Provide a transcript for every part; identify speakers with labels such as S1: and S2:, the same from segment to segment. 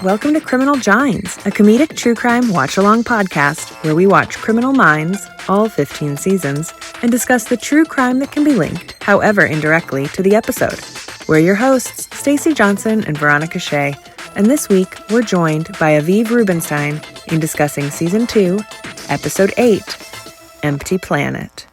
S1: Welcome to Criminal Gines, a comedic true crime watch-along podcast where we watch Criminal Minds, all 15 seasons, and discuss the true crime that can be linked, however indirectly, to the episode. We're your hosts, Stacey Johnson and Veronica Shea, and this week we're joined by Aviv Rubinstien in discussing Season 2, Episode 8, Empty Planet.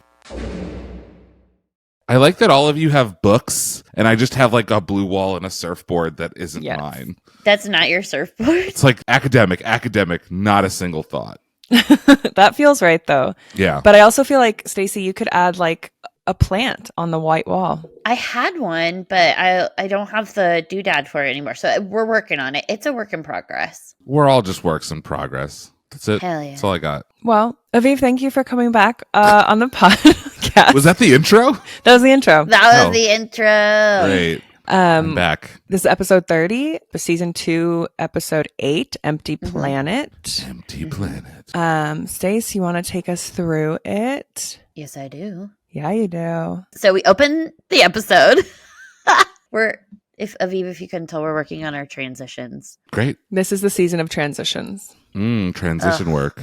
S2: I like that all of you have books, and I just have like a blue wall and a surfboard that isn't mine.
S3: That's not your surfboard.
S2: It's like academic, not a single thought.
S1: That feels right, though.
S2: Yeah.
S1: But I also feel like, Stacey, you could add like a plant on the white wall.
S3: I had one, but I don't have the doodad for it anymore. So we're working on it. It's a work in progress.
S2: We're all just works in progress. That's it.
S3: Hell yeah.
S2: That's all I got.
S1: Well, Aviv, thank you for coming back on the podcast.
S2: Was that the intro?
S1: That was the intro.
S3: That was the intro.
S2: Great. I'm back.
S1: This is episode 30, Season 2, Episode 8, Empty Planet.
S2: Empty Planet.
S1: Stace, you want to take us through it?
S3: Yes, I do.
S1: Yeah, you do.
S3: So we open the episode. If you couldn't tell, we're working on our transitions.
S2: Great.
S1: This is the season of transitions.
S2: Transition work.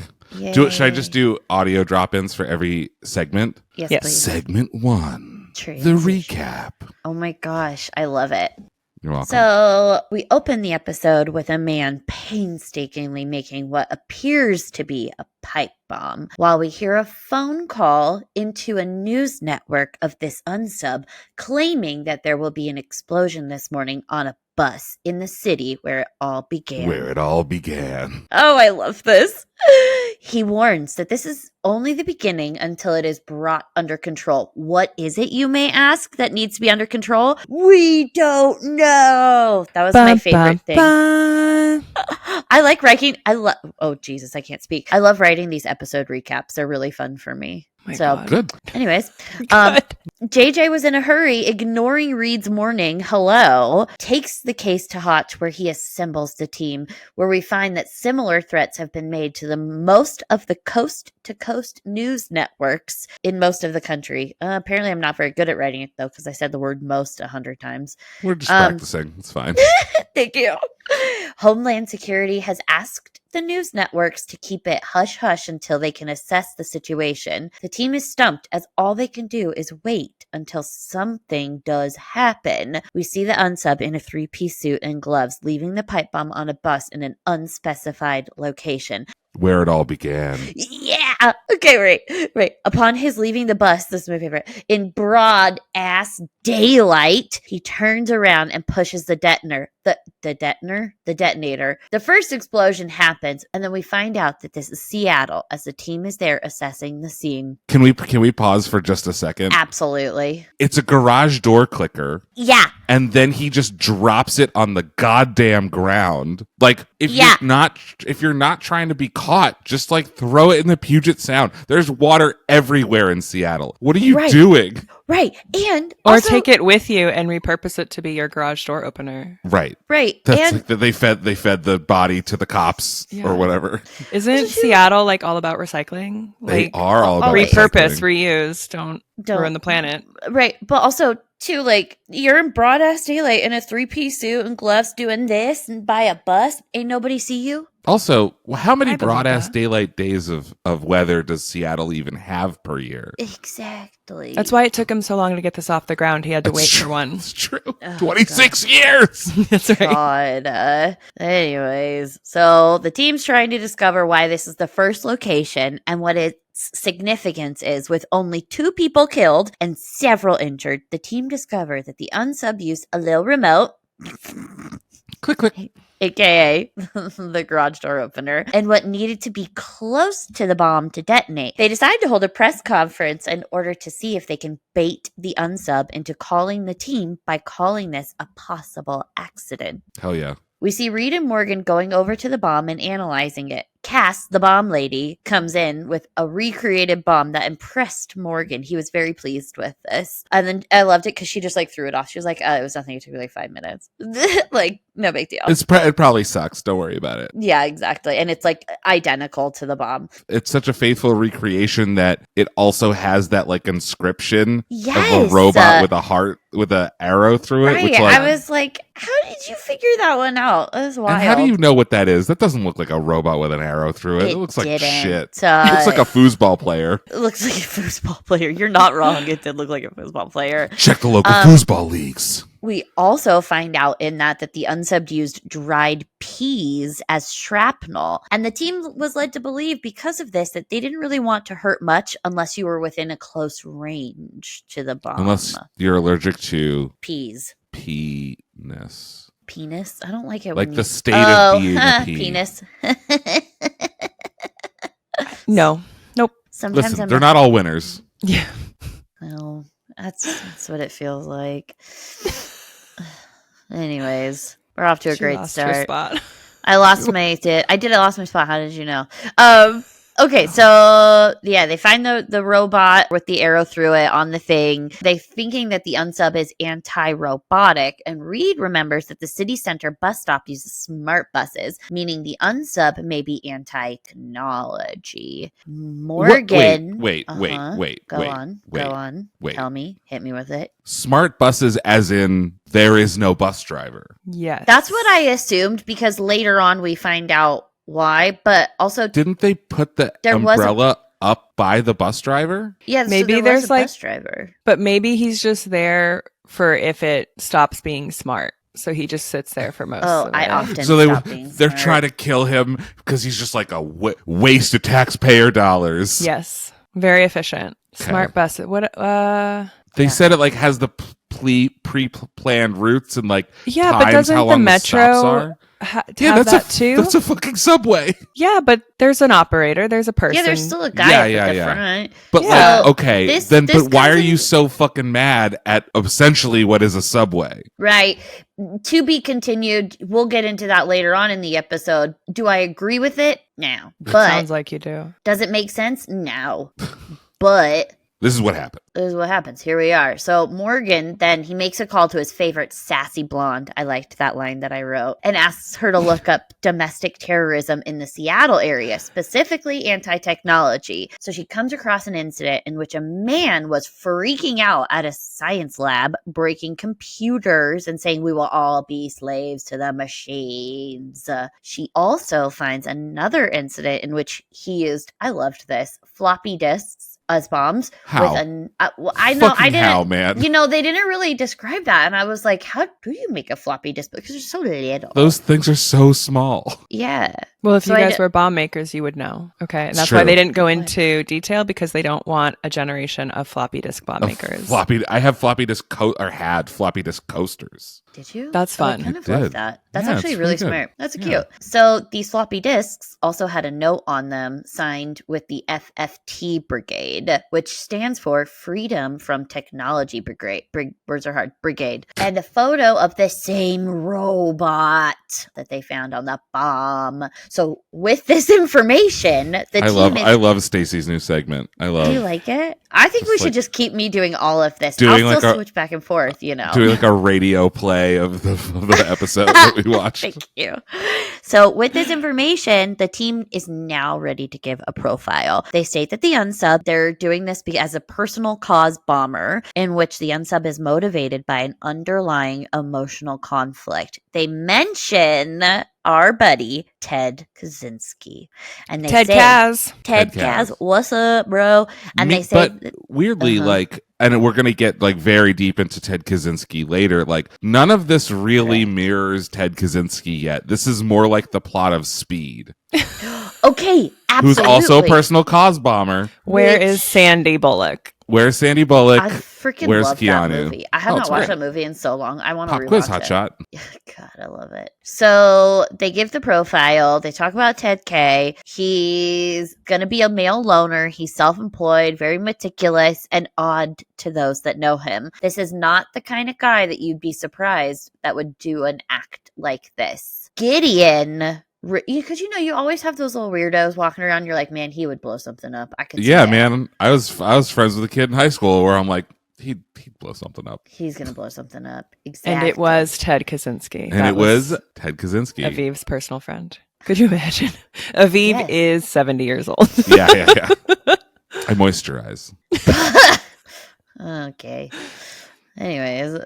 S2: Should I just do audio drop-ins for every segment?
S3: Yes,
S1: Yes.
S3: please.
S2: Segment 1.
S3: Transition.
S2: The recap.
S3: Oh my gosh, I love it.
S2: You're welcome.
S3: So we open the episode with a man painstakingly making what appears to be a pipe bomb while we hear a phone call into a news network of this unsub claiming that there will be an explosion this morning on a bus in the city where it all began. Oh, I love this. He warns that this is only the beginning until it is brought under control. What is it, you may ask, that needs to be under control? We don't know. That was my favorite thing. I like writing. Oh, Jesus, I can't speak. I love writing these episode recaps. They're really fun for me.
S1: God.
S2: Good.
S3: Anyways, JJ was in a hurry, ignoring Reed's warning, hello, takes the case to Hotch where he assembles the team, where we find that similar threats have been made to the most of the coast-to-coast news networks in most of the country. Apparently, I'm not very good at writing it, though, because I said the word most 100 times.
S2: We're just practicing. It's fine.
S3: Thank you. Homeland Security has asked the news networks to keep it hush-hush until they can assess the situation. The team is stumped as all they can do is wait until something does happen. We see the unsub in a three-piece suit and gloves leaving the pipe bomb on a bus in an unspecified location.
S2: Where it all began.
S3: Yeah. Okay, right. Upon his leaving the bus, this is my favorite, in broad ass daylight, he turns around and pushes the detonator. The detonator. The first explosion happens, and then we find out that this is Seattle as the team is there assessing the scene.
S2: Can we pause for just a second?
S3: Absolutely.
S2: It's a garage door clicker.
S3: Yeah.
S2: And then he just drops it on the goddamn ground. Like, if you're not trying to be caught, just like throw it in the Puget Sound. There's water everywhere in Seattle. What are you doing?
S3: Right. And
S1: Or
S3: also,
S1: take it with you and repurpose it to be your garage door opener.
S2: Right.
S3: That's
S2: and like they fed the body to the cops or whatever.
S1: Isn't Seattle like all about recycling?
S2: They
S1: Like,
S2: are all about
S1: repurpose,
S2: recycling.
S1: reuse. Don't ruin the planet.
S3: Right. But also, too, like, you're in broad ass daylight in a three-piece suit and gloves doing this and by a bus. Ain't nobody see you?
S2: Also, how many
S1: I believe
S2: broad ass
S1: that.
S2: daylight days of weather does Seattle even have per year?
S3: Exactly.
S1: That's why it took him so long to get this off the ground. He had to wait for one.
S2: It's true. 26 years.
S1: That's right.
S3: God. Anyways, so the team's trying to discover why this is the first location and what its significance is. With only 2 people killed and several injured, the team discovered that the unsub used a little remote,
S2: Click.
S3: aka the garage door opener, and what needed to be close to the bomb to detonate. They decide to hold a press conference in order to see if they can bait the unsub into calling the team by calling this a possible accident.
S2: Hell yeah.
S3: We see Reed and Morgan going over to the bomb and analyzing it. Cass, the bomb lady, comes in with a recreated bomb that impressed Morgan. He was very pleased with this. And then I loved it because she just like threw it off. She was like, it was nothing. It took me like 5 minutes. Like, No big deal.
S2: It probably sucks. Don't worry about it.
S3: Yeah, exactly. And it's like identical to the bomb.
S2: It's such a faithful recreation that it also has that like inscription of
S3: Yes.
S2: a robot with a heart with an arrow through it.
S3: Right.
S2: Which, like,
S3: I was like, how did you figure that one out? That was wild.
S2: and how do you know what that is? That doesn't look like a robot with an arrow through it. It looks like
S3: didn't.
S2: shit. It looks like a foosball player.
S3: It looks like a foosball player. You're not wrong. It did look like a foosball player.
S2: Check the local foosball leagues.
S3: We also find out in that the unsubbed used dried peas as shrapnel. And the team was led to believe because of this that they didn't really want to hurt much unless you were within a close range to the bomb.
S2: Unless you're allergic to
S3: peas.
S2: Penis.
S3: Penis? I don't like it.
S2: Like
S3: when
S2: the state of being a pea.
S3: Penis.
S1: No. Nope.
S3: Sometimes
S2: Listen, they're not all winners.
S1: Yeah.
S3: No, that's what it feels like. Anyways, we're off to a great
S1: lost her
S3: start.
S1: spot.
S3: I lost my spot. How did you know? Okay, so yeah, they find the robot with the arrow through it on the thing. They thinking that the unsub is anti-robotic, and Reed remembers that the city center bus stop uses smart buses, meaning the unsub may be anti-technology. Morgan,
S2: Wait.
S3: Go on. Tell me, hit me with it.
S2: Smart buses, as in there is no bus driver.
S1: Yes.
S3: That's what I assumed because later on we find out why, but also
S2: Didn't they put the umbrella up by the bus driver?
S3: Yeah,
S1: maybe
S3: so
S1: there's
S3: a bus driver.
S1: But maybe he's just there for if it stops being smart. So he just sits there for most of it.
S3: I often
S2: So
S3: stop being
S2: they're
S3: smart.
S2: trying to kill him because he's just like a waste of taxpayer dollars.
S1: Yes. Very efficient.
S2: Okay.
S1: Smart bus. What?
S2: They said it like has the pre-planned routes and like
S1: Yeah,
S2: times
S1: but doesn't
S2: how
S1: the
S2: long the stops
S1: metro
S2: are.
S1: have
S2: that's
S1: that too?
S2: That's a fucking subway.
S1: Yeah, but there's an operator. There's a person.
S3: Yeah, there's still a guy at the
S2: Yeah.
S3: front.
S2: But
S1: Yeah.
S2: like, okay, but why are you so fucking mad at essentially what is a subway?
S3: Right. To be continued. We'll get into that later on in the episode. Do I agree with it? No. But
S1: Sounds like you do.
S3: does it make sense? No. But
S2: This is what happened.
S3: this is what happens. Here we are. So Morgan, then he makes a call to his favorite sassy blonde. I liked that line that I wrote, and asks her to look up domestic terrorism in the Seattle area, specifically anti-technology. So she comes across an incident in which a man was freaking out at a science lab, breaking computers and saying we will all be slaves to the machines. She also finds another incident in which he used, I loved this, floppy disks as bombs.
S2: How?
S3: I know I
S2: Fucking
S3: didn't.
S2: how, man?
S3: You know, they didn't really describe that, and I was like, "How do you make a floppy disk? Because they're so little."
S2: Those things are so small.
S3: Yeah.
S1: Well, if
S3: So
S1: you
S3: I
S1: guys
S3: d-
S1: were bomb makers, you would know. Okay. And
S2: It's
S1: that's
S2: true.
S1: why they didn't go into detail because they don't want a generation of floppy disk bomb makers.
S2: I have floppy disk had floppy disk coasters.
S3: Did you?
S1: That's
S3: Oh, I
S1: fun.
S3: kind of
S2: I
S3: love
S2: did.
S3: that. That's
S2: Yeah,
S3: actually
S2: it's
S3: really
S2: pretty good.
S3: smart. That's
S2: Yeah.
S3: cute. So these floppy disks also had a note on them signed with the FFT Brigade, which stands for Freedom from Technology Brigade. Words are hard. Brigade. And a photo of the same robot that they found on the bomb. So with this information, the team
S2: I love Stacey's new segment. I love
S3: Do you like it? I think we
S2: Just
S3: should
S2: like-
S3: just keep me doing all of this.
S2: Doing
S3: I'll
S2: like
S3: still
S2: a-
S3: switch back and forth, you know.
S2: doing like a radio play of the episode that we watched.
S3: Thank you. So, with this information, the team is now ready to give a profile. They state that the unsub, they're doing this as a personal cause bomber in which the unsub is motivated by an underlying emotional conflict. They mention our buddy, Ted Kaczynski. And they
S1: Ted
S3: say,
S1: Kaz.
S3: Ted
S2: Ted Kaz.
S3: Kaz, what's up, bro? And they say,
S2: but weirdly,
S3: Uh-huh.
S2: like, and we're gonna get like very deep into Ted Kaczynski later. Like, none of this really mirrors Ted Kaczynski yet. This is more like the plot of Speed,
S3: okay, absolutely.
S2: who's also a personal cause bomber.
S1: Where
S3: Which-
S1: is Sandy Bullock?
S2: Where's Sandy Bullock?
S3: I freaking
S2: Where's
S3: love that
S2: Keanu?
S3: movie. I have
S2: Oh,
S3: not
S2: it's
S3: watched
S2: great.
S3: that movie in so long. I want to
S2: Pop
S3: rewatch
S2: quiz,
S3: it.
S2: hotshot.
S3: God, I love it. So they give the profile. They talk about Ted K. He's gonna be a male loner. He's self-employed, very meticulous, and odd to those that know him. This is not the kind of guy that you'd be surprised that would do an act like this. Gideon. Because you always have those little weirdos walking around. You're like, man, he would blow something up. I could see
S2: Yeah,
S3: it.
S2: man. I was friends with a kid in high school where I'm like, He'd blow something up.
S3: He's going to blow something up. Exactly.
S4: And it was Ted Kaczynski.
S2: And it was Ted Kaczynski.
S4: Aviv's personal friend. Could you imagine? Aviv is 70 years old.
S2: Yeah. I moisturize.
S3: Okay. Anyways,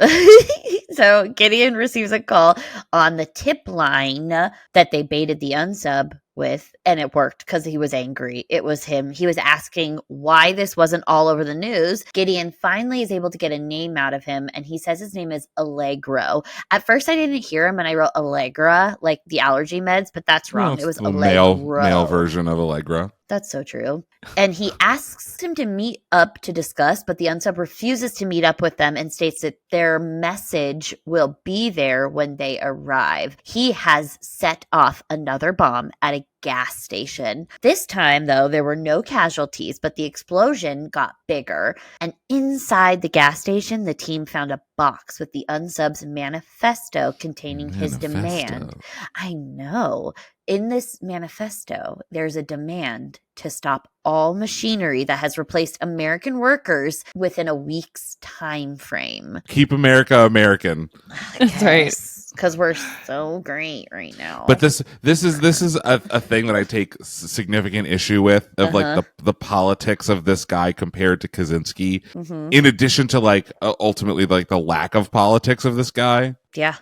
S3: so Gideon receives a call on the tip line that they baited the unsub with, and it worked because he was angry. It was him. He was asking why this wasn't all over the news. Gideon finally is able to get a name out of him, and he says his name is Allegro. At first, I didn't hear him, and I wrote Allegra, like the allergy meds, but that's wrong. It was Allegro.
S2: Male version of Allegra.
S3: That's so true. And he asks him to meet up to discuss, but the unsub refuses to meet up with them and states that their message will be there when they arrive. He has set off another bomb at a gas station. This time, though, there were no casualties, but the explosion got bigger. And inside the gas station, the team found a box with the unsub's manifesto containing his demand. I know. In this manifesto, there's a demand to stop all machinery that has replaced American workers within a week's time frame.
S2: Keep America American.
S4: That's right.
S3: Because we're so great right now.
S2: But this is a thing that I take significant issue with, of like the politics of this guy compared to Kaczynski. Mm-hmm. In addition to like ultimately like the lack of politics of this guy.
S3: Yeah.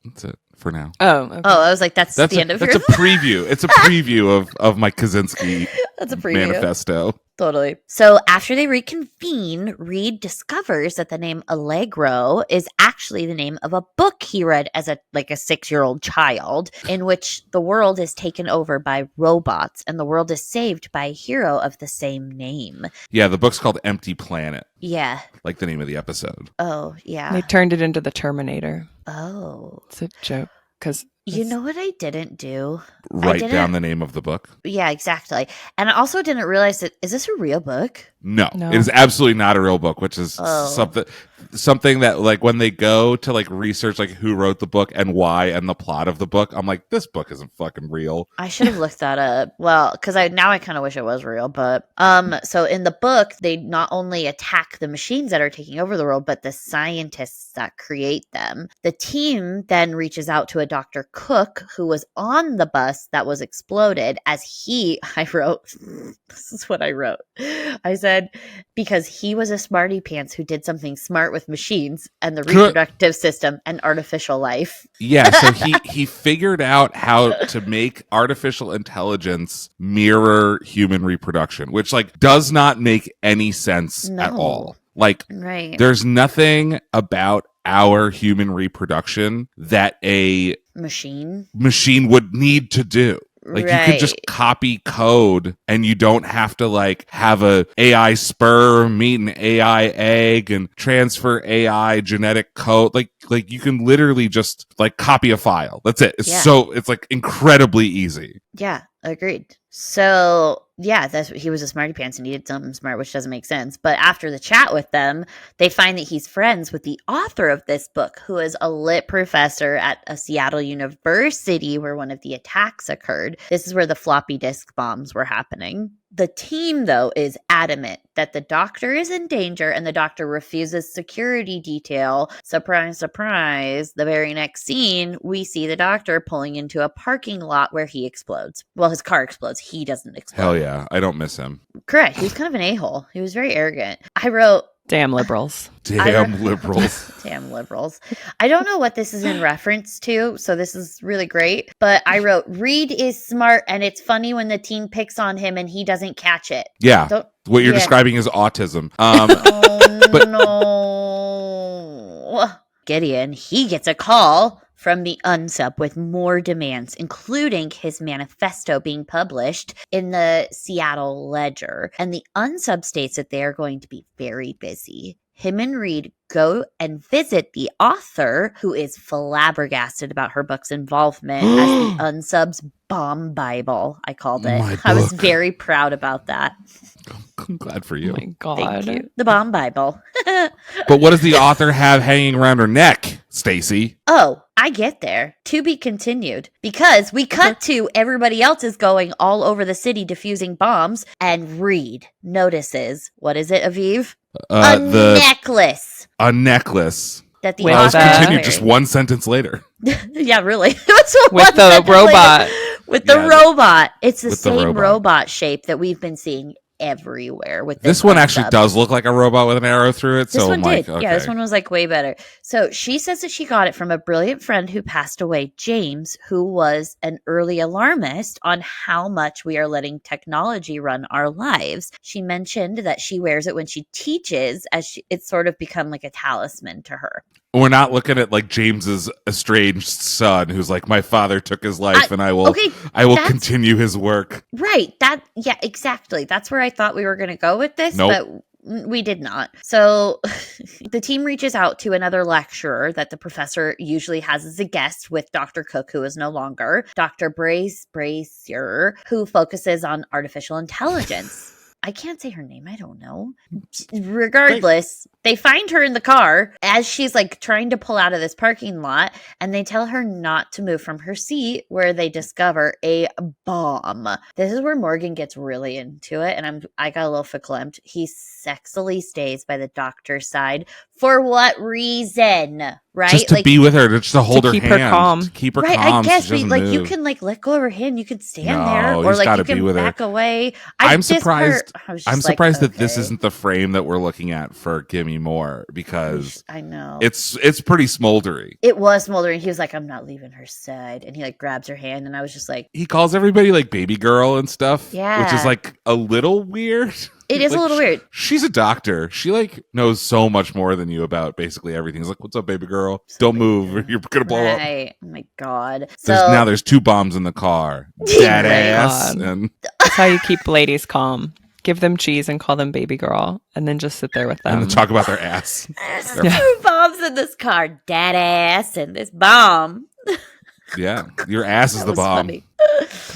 S2: That's it for now.
S3: Oh, okay. Oh, I was like, that's the end of yours.
S2: That's a preview. It's a preview of my Kaczynski
S3: that's a preview.
S2: Manifesto.
S3: Totally. So after they reconvene, Reed discovers that the name Allegro is actually the name of a book he read as a 6-year-old child, in which the world is taken over by robots and the world is saved by a hero of the same name.
S2: Yeah, the book's called Empty Planet.
S3: Yeah.
S2: Like the name of the episode.
S3: Oh, yeah.
S4: They turned it into the Terminator.
S3: Oh.
S4: It's a joke. Because
S3: you know what I didn't do?
S2: Write down the name of the book.
S3: Yeah, exactly. And I also didn't realize that, is this a real book?
S2: No, it is absolutely not a real book, which is something that like when they go to like research like who wrote the book and why and the plot of the book, I'm like, this book isn't fucking real.
S3: I should have looked that up. Well, because I kind of wish it was real, but so in the book, they not only attack the machines that are taking over the world, but the scientists that create them. The team then reaches out to a Dr. Cook who was on the bus that was exploded I wrote, this is what I wrote. I said, because he was a smarty pants who did something smart with machines and the reproductive system and artificial life.
S2: Yeah, so he figured out how to make artificial intelligence mirror human reproduction, which like does not make any sense at all. Like, There's nothing about our human reproduction that a machine would need to do. Like you could just copy code and you don't have to like have a AI sperm meet an AI egg and transfer AI genetic code. Like you can literally just like copy a file. That's it. It's like incredibly easy.
S3: Yeah, agreed. So yeah, he was a smarty pants and he did something smart, which doesn't make sense. But after the chat with them, they find that he's friends with the author of this book, who is a lit professor at a Seattle university where one of the attacks occurred. This is where the floppy disk bombs were happening. The team, though, is adamant that the doctor is in danger and the doctor refuses security detail. Surprise, surprise. The very next scene, we see the doctor pulling into a parking lot where he explodes. Well, his car explodes. He doesn't explode.
S2: Hell yeah. I don't miss him.
S3: Correct. He was kind of an a-hole. He was very arrogant. I wrote...
S4: Damn liberals.
S2: Damn liberals.
S3: Damn liberals. I don't know what this is in reference to, so this is really great. But I wrote, Reed is smart, and it's funny when the team picks on him and he doesn't catch it.
S2: Yeah. What you're describing is autism.
S3: No. Gideon, he gets a call from the unsub with more demands, including his manifesto being published in the Seattle Ledger. And the unsub states that they are going to be very busy. Him and Reed go and visit the author, who is flabbergasted about her book's involvement as the unsub's bomb Bible, I called it. I was very proud about that.
S2: I'm glad for you.
S4: Oh my God.
S3: Thank you. The bomb Bible.
S2: But what does the author have hanging around her neck, Stacy?
S3: Oh, I get there. To be continued. Because we cut to everybody else is going all over the city diffusing bombs, and Reed notices, what is it, Aviv? Necklace.
S2: A necklace.
S3: That the
S4: Well,
S3: author
S2: Continued
S3: is
S2: just
S3: wearing.
S2: one sentence later.
S3: Yeah, really.
S4: With the robot.
S3: With the robot. It's the
S2: with the
S3: same
S2: robot.
S3: robot shape that we've been seeing everywhere with
S2: This one actually does look like a robot with an arrow through it.
S3: This
S2: So
S3: one
S2: I'm like,
S3: did.
S2: okay.
S3: Yeah, this one was like way better. So she says that she got it from a brilliant friend who passed away, James, who was an early alarmist on how much we are letting technology run our lives. She mentioned that she wears it when she teaches, it's sort of become like a talisman to her.
S2: We're not looking at like James's estranged son who's like, my father took his life and I will continue his work.
S3: Right. Yeah, exactly. That's where I thought we were going to go with this,
S2: Nope.
S3: but we did not. So the team reaches out to another lecturer that the professor usually has as a guest with Dr. Cook, who is no longer, Dr. Brazier, who focuses on artificial intelligence. I can't say her name. I don't know. Regardless, they find her in the car as she's like trying to pull out of this parking lot, and they tell her not to move from her seat, where they discover a bomb. This is where Morgan gets really into it, and I got a little verklempt. He sexily stays by the doctor's side. For what reason? Right?
S2: Just to be with her, just to hold her
S4: keep
S2: hand.
S4: her calm.
S2: To keep her
S3: right,
S2: calm.
S3: I guess
S2: so she doesn't
S3: like
S2: move.
S3: you can like let go of her hand, you could stand
S2: No,
S3: there, or
S2: he's
S3: like
S2: gotta
S3: you can
S2: be with her.
S3: back away.
S2: I'm surprised.
S3: I'm
S2: surprised that this
S3: okay.
S2: isn't the frame that we're looking at for Gimme More, because
S3: I know
S2: it's pretty smoldery.
S3: it was smoldering. He was like, "I'm not leaving her side," and he like grabs her hand, and I was just like,
S2: He calls everybody like baby girl and stuff,
S3: Yeah.
S2: which is like a little weird.
S3: "It is
S2: Like,
S3: a little weird."
S2: She's a doctor. She like knows so much more than you about basically everything. He's like, "What's up, baby girl? Don't move, or you're gonna blow up."
S3: Right? Oh my god.
S2: There's 2 bombs in the car. That ass.
S4: God.
S2: And
S4: That's how you keep ladies calm. Give them cheese and call them baby girl, and then just sit there with them.
S2: then talk about their ass.
S3: There's 2 bombs in this car. Dead ass and this bomb.
S2: Yeah, your ass is
S3: That
S2: the
S3: was
S2: bomb.
S3: funny.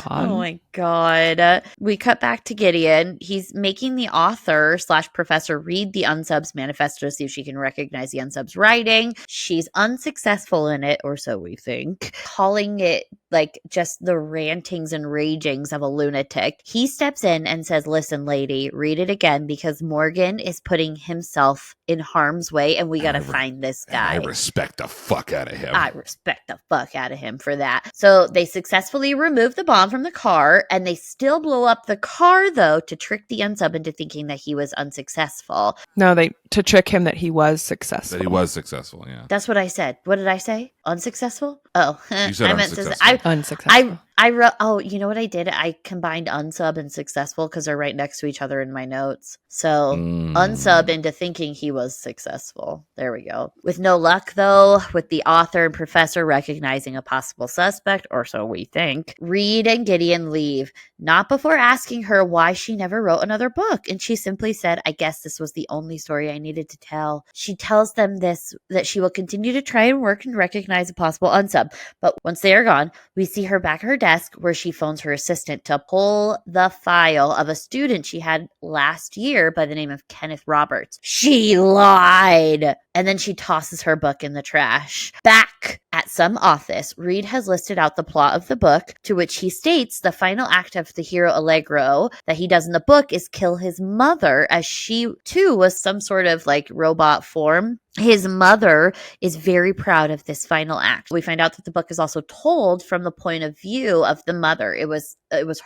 S4: God.
S3: Oh my god. We cut back to Gideon. He's making the author / professor read the unsub's manifesto to see if she can recognize the unsub's writing. She's unsuccessful in it, or so we think, calling it like just the rantings and ragings of a lunatic. He steps in and says, "Listen, lady, read it again, because Morgan is putting himself in harm's way, and we got to find this guy."
S2: I respect the fuck out of him.
S3: I respect the fuck out of him for that. So they successfully remove the bomb from the car, and they still blow up the car, though, to trick the unsub into thinking that he was unsuccessful.
S4: No, to trick him that he was successful.
S2: That he was successful, yeah.
S3: That's what I said. What did I say? Unsuccessful? Oh,
S2: You said
S3: I meant to say,
S2: unsuccessful.
S4: Unsuccessful.
S3: I wrote, oh, you know what I did? I combined unsub and successful because they're right next to each other in my notes. So unsub into thinking he was successful. There we go. With no luck, though, with the author and professor recognizing a possible suspect, or so we think, Reed and Gideon leave, not before asking her why she never wrote another book. And she simply said, "I guess this was the only story I needed to tell." She tells them that she will continue to try and work and recognize a possible unsub. But once they are gone, we see her back at her desk, where she phones her assistant to pull the file of a student she had last year by the name of Kenneth Roberts. She lied. And then she tosses her book in the trash. Back at some office, Reed has listed out the plot of the book, to which he states the final act of the hero Allegro that he does in the book is kill his mother, as she too was some sort of like robot form. His mother is very proud of this final act. We find out that the book is also told from the point of view of the mother. It was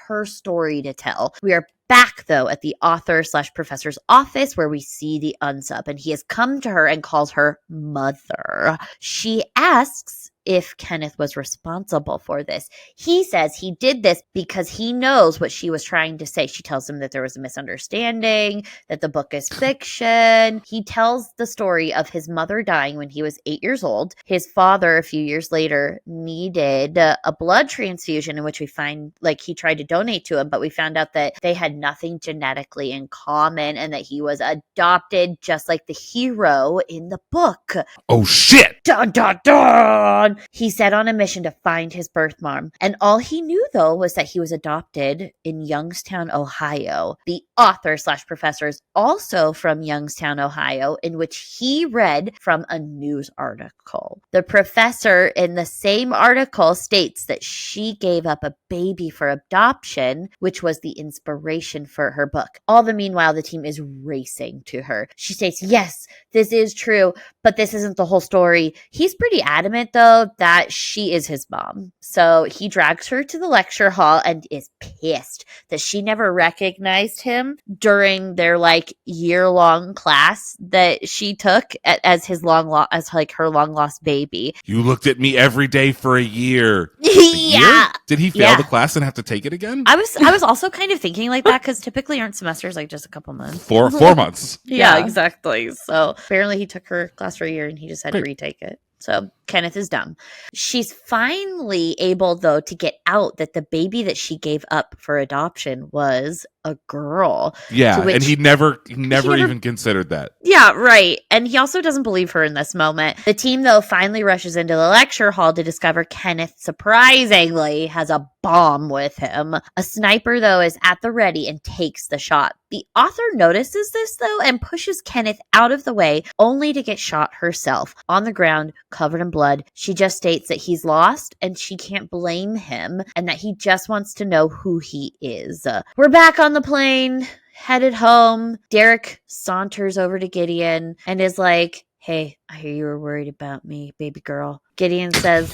S3: her story to tell. We are back, though, at the author / professor's office, where we see the unsub, and he has come to her and calls her mother. She asks if Kenneth was responsible for this. He says he did this because he knows what she was trying to say. She tells him that there was a misunderstanding, that the book is fiction. He tells the story of his mother dying when he was 8 years old. His father, a few years later, needed a blood transfusion, in which we find, like, he tried to donate to him, but we found out that they had nothing genetically in common, and that he was adopted just like the hero in the book.
S2: Oh, shit!
S3: Dun, dun, dun! town. He set on a mission to find his birth mom. And all he knew, though, was that he was adopted in Youngstown, Ohio. The author / professor is also from Youngstown, Ohio, in which he read from a news article. The professor in the same article states that she gave up a baby for adoption, which was the inspiration for her book. All the meanwhile, the team is racing to her. She states, yes, this is true, but this isn't the whole story. He's pretty adamant, though, that she is his mom. So he drags her to the lecture hall and is pissed that she never recognized him during their year-long class that she took as his her long-lost baby.
S2: You looked at me every day for a year.
S3: Yeah.
S2: Did he fail the class and have to take it again?
S3: I was also kind of thinking like that because typically aren't semesters just a couple months?
S2: 4 months.
S3: Yeah, exactly. So apparently he took her class for a year and he just had to retake it. So Kenneth is dumb. She's finally able, though, to get out that the baby that she gave up for adoption was a girl.
S2: Yeah, and he never even considered that.
S3: Yeah, right. And he also doesn't believe her in this moment. The team, though, finally rushes into the lecture hall to discover Kenneth, surprisingly, has a bomb with him. A sniper, though, is at the ready and takes the shot. The author notices this, though, and pushes Kenneth out of the way, only to get shot herself. On the ground, covered in blood, she just states that he's lost and she can't blame him and that he just wants to know who he is. We're back on the plane, headed home. Derek saunters over to Gideon and is like, hey, I hear you were worried about me, baby girl. Gideon says...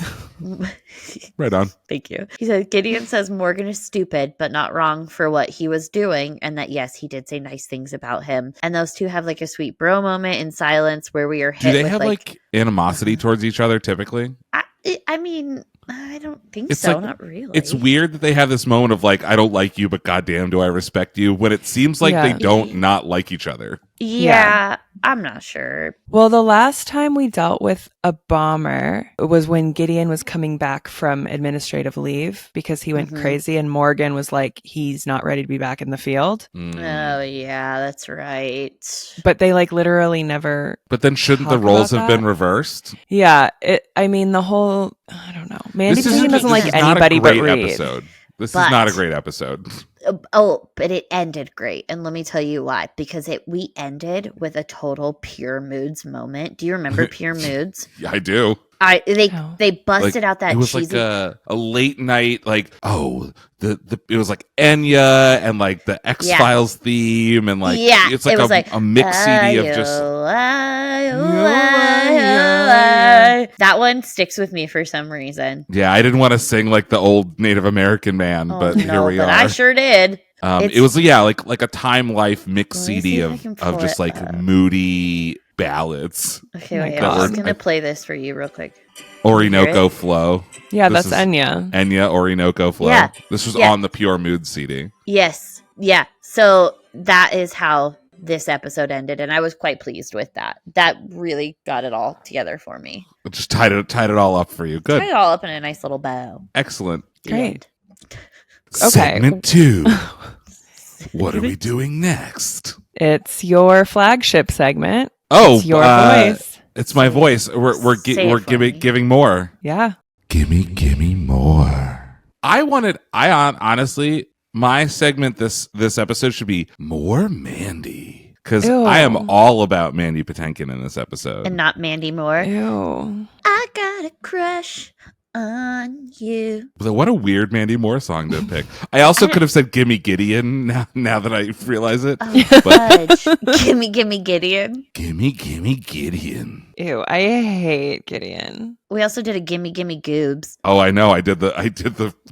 S2: Right on.
S3: Thank you. He said, Gideon says Morgan is stupid, but not wrong for what he was doing. And that, yes, he did say nice things about him. And those two have a sweet bro moment in silence where we are hit with...
S2: Do they have animosity towards each other typically?
S3: I mean... I don't think so. Not really.
S2: It's weird that they have this moment of I don't like you, but goddamn, do I respect you? When it seems like they don't not like each other.
S3: Yeah, I'm not sure.
S4: Well, the last time we dealt with a bomber was when Gideon was coming back from administrative leave because he went crazy, and Morgan was like, he's not ready to be back in the field.
S3: Oh, yeah, that's right.
S4: But they literally never.
S2: But then shouldn't the roles have been reversed?
S4: Yeah. I mean, the whole, I don't know. Mandy doesn't like anybody but Reed.
S2: This is not a great episode.
S3: Oh, but it ended great. And let me tell you why. Because we ended with a total Pure Moods moment. Do you remember Pure Moods?
S2: Yeah, I do.
S3: They busted out that
S2: it was
S3: cheesy...
S2: a late night, it was Enya and the X-Files theme and it's a mix CD of just
S3: that one sticks with me for some reason.
S2: Yeah, I didn't want to sing the old Native American man, but here we are.
S3: I sure did.
S2: It was like a Time Life mix CD of just moody ballads.
S3: Okay, wait, I'm just gonna play this for you real quick.
S2: Orinoco Flow.
S4: Yeah, that's Enya.
S2: Enya Orinoco Flow.
S3: Yeah.
S2: This was on the Pure Mood CD.
S3: Yes. Yeah. So that is how this episode ended, and I was quite pleased with that. That really got it all together for me.
S2: It just tied it all up for you. Good.
S3: Tied it all up in a nice little bow.
S2: Excellent.
S4: Great.
S2: Okay. Segment 2. What are we doing next?
S4: It's your flagship segment.
S2: Oh,
S4: it's your voice.
S2: It's my voice. We're giving more.
S4: Yeah.
S2: Gimme more. Honestly, my segment this episode should be more Mandy, because I am all about Mandy Patinkin in this episode,
S3: and not Mandy Moore.
S4: Ew.
S3: I got a crush on you.
S2: What a weird Mandy Moore song to pick. I also could have said Gimme Gideon now that I realize it.
S3: Gimme Gideon.
S2: Gimme Gideon.
S4: Ew, I hate Gideon.
S3: We also did a Gimme Goobs.
S2: Oh, I know. I did the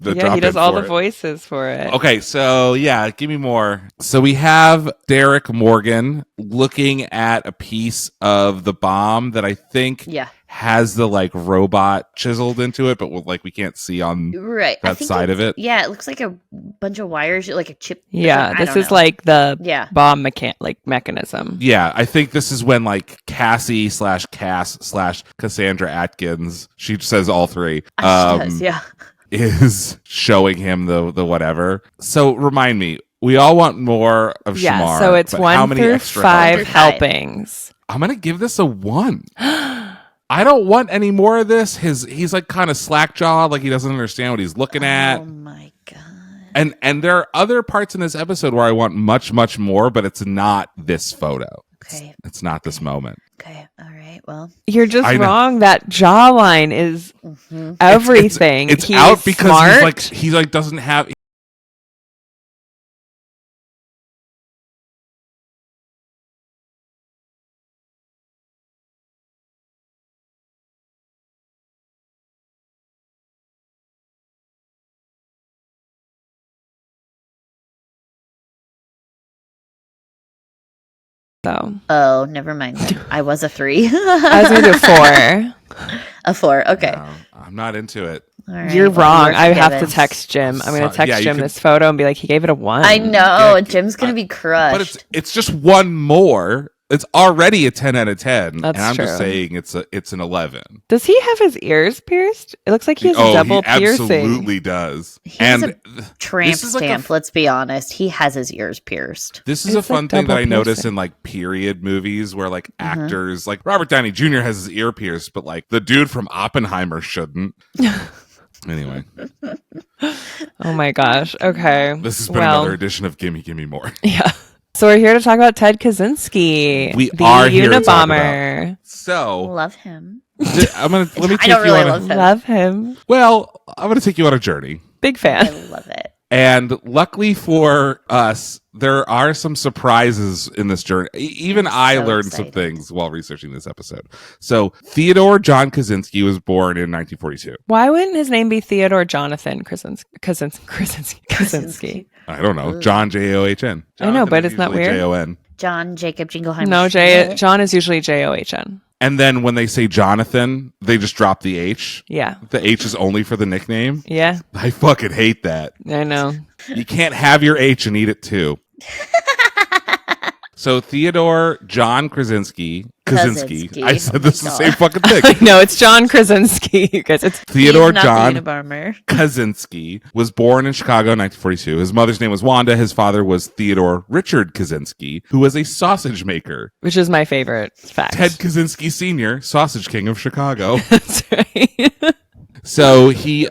S4: yeah, he does all the voices for it.
S2: Okay, so give me more. So we have Derek Morgan looking at a piece of the bomb that I think has the robot chiseled into it, but we can't see on that side of it.
S3: Yeah, it looks like a bunch of wires, like a chip.
S4: Yeah, this is the bomb mechanism.
S2: Yeah, I think this is when Cassie / Cass / Cassandra Atkins, she says all three, is showing him the whatever. So remind me, we all want more of Shemar.
S4: So it's 1 through 5 helpings.
S2: I'm going to give this a 1. I don't want any more of this. He's like kind of slack-jawed, like he doesn't understand what he's looking at.
S3: Oh my God.
S2: And there are other parts in this episode where I want much, much more, but it's not this photo.
S3: Okay.
S2: It's not this moment.
S3: Okay. All right. Well,
S4: You're just wrong. That jawline is everything.
S2: It's
S4: he's
S2: out because
S4: smart.
S2: he doesn't have.
S4: So
S3: oh, never mind. Then. I was a 3.
S4: I was going to do 4.
S3: A 4. Okay.
S2: No, I'm not into it.
S3: All right,
S4: You're wrong.
S3: you're
S4: I have to
S3: forgiven.
S4: text Jim. I'm going to text
S2: you
S4: Jim
S2: can-
S4: this photo and be like, he gave it a 1.
S3: I know.
S2: Yeah,
S3: Jim's going to be crushed.
S2: But it's just one more. It's already a 10 out of 10.
S4: That's
S2: and I'm
S4: true.
S2: just saying it's an 11.
S4: Does he have his ears pierced? It looks like he has a double
S2: he
S4: piercing.
S2: absolutely does.
S3: He's
S2: And
S3: a tramp
S2: this is like
S3: stamp. Let's be honest. He has his ears pierced.
S2: this is a
S4: It's
S2: fun
S4: like
S2: thing that I
S4: double
S2: notice
S4: piercing.
S2: in like period movies where like actors like Robert Downey Jr. has his ear pierced, but like the dude from Oppenheimer shouldn't. Anyway,
S4: Oh my gosh. Okay.
S2: this has been another edition of Gimme Gimme More.
S4: Yeah. So we're here to talk about Ted Kaczynski.
S2: We
S4: the
S2: are here to talk
S4: Unabomber.
S2: So
S3: Love him.
S2: let me take
S3: I don't
S2: you
S3: really
S2: on
S3: love him.
S4: Love him.
S2: well, I'm gonna take you on a journey.
S4: Big
S3: I
S4: fan.
S3: love it.
S2: And luckily for us, there are some surprises in this journey. Even I
S3: so
S2: learned some
S3: excited.
S2: things while researching this episode. So Theodore John Kaczynski was born in 1942.
S4: Why wouldn't his name be Theodore Jonathan Kaczynski?
S2: I don't know. John John.
S4: I know, but isn't that weird?
S2: Jon.
S3: John Jacob Jingleheimer.
S4: No,
S3: Schmidt.
S4: John is usually John.
S2: And then when they say Jonathan, they just drop the H.
S4: Yeah.
S2: The H is only for the nickname.
S4: Yeah.
S2: I fucking hate that.
S4: I know.
S2: You can't have your H and eat it too. So Theodore John Kaczynski.
S3: Kaczynski.
S2: I said
S3: Oh
S2: this
S3: my
S2: is the
S3: God.
S2: same fucking thing.
S4: No, it's John Krasinski. Because it's
S2: Theodore
S3: He's not
S2: John
S3: the Unabomber.
S2: Kaczynski was born in Chicago in 1942. His mother's name was Wanda. His father was Theodore Richard Kaczynski, who was a sausage maker.
S4: which is my favorite fact.
S2: Ted Kaczynski Sr., Sausage King of Chicago.
S4: That's right.
S2: So he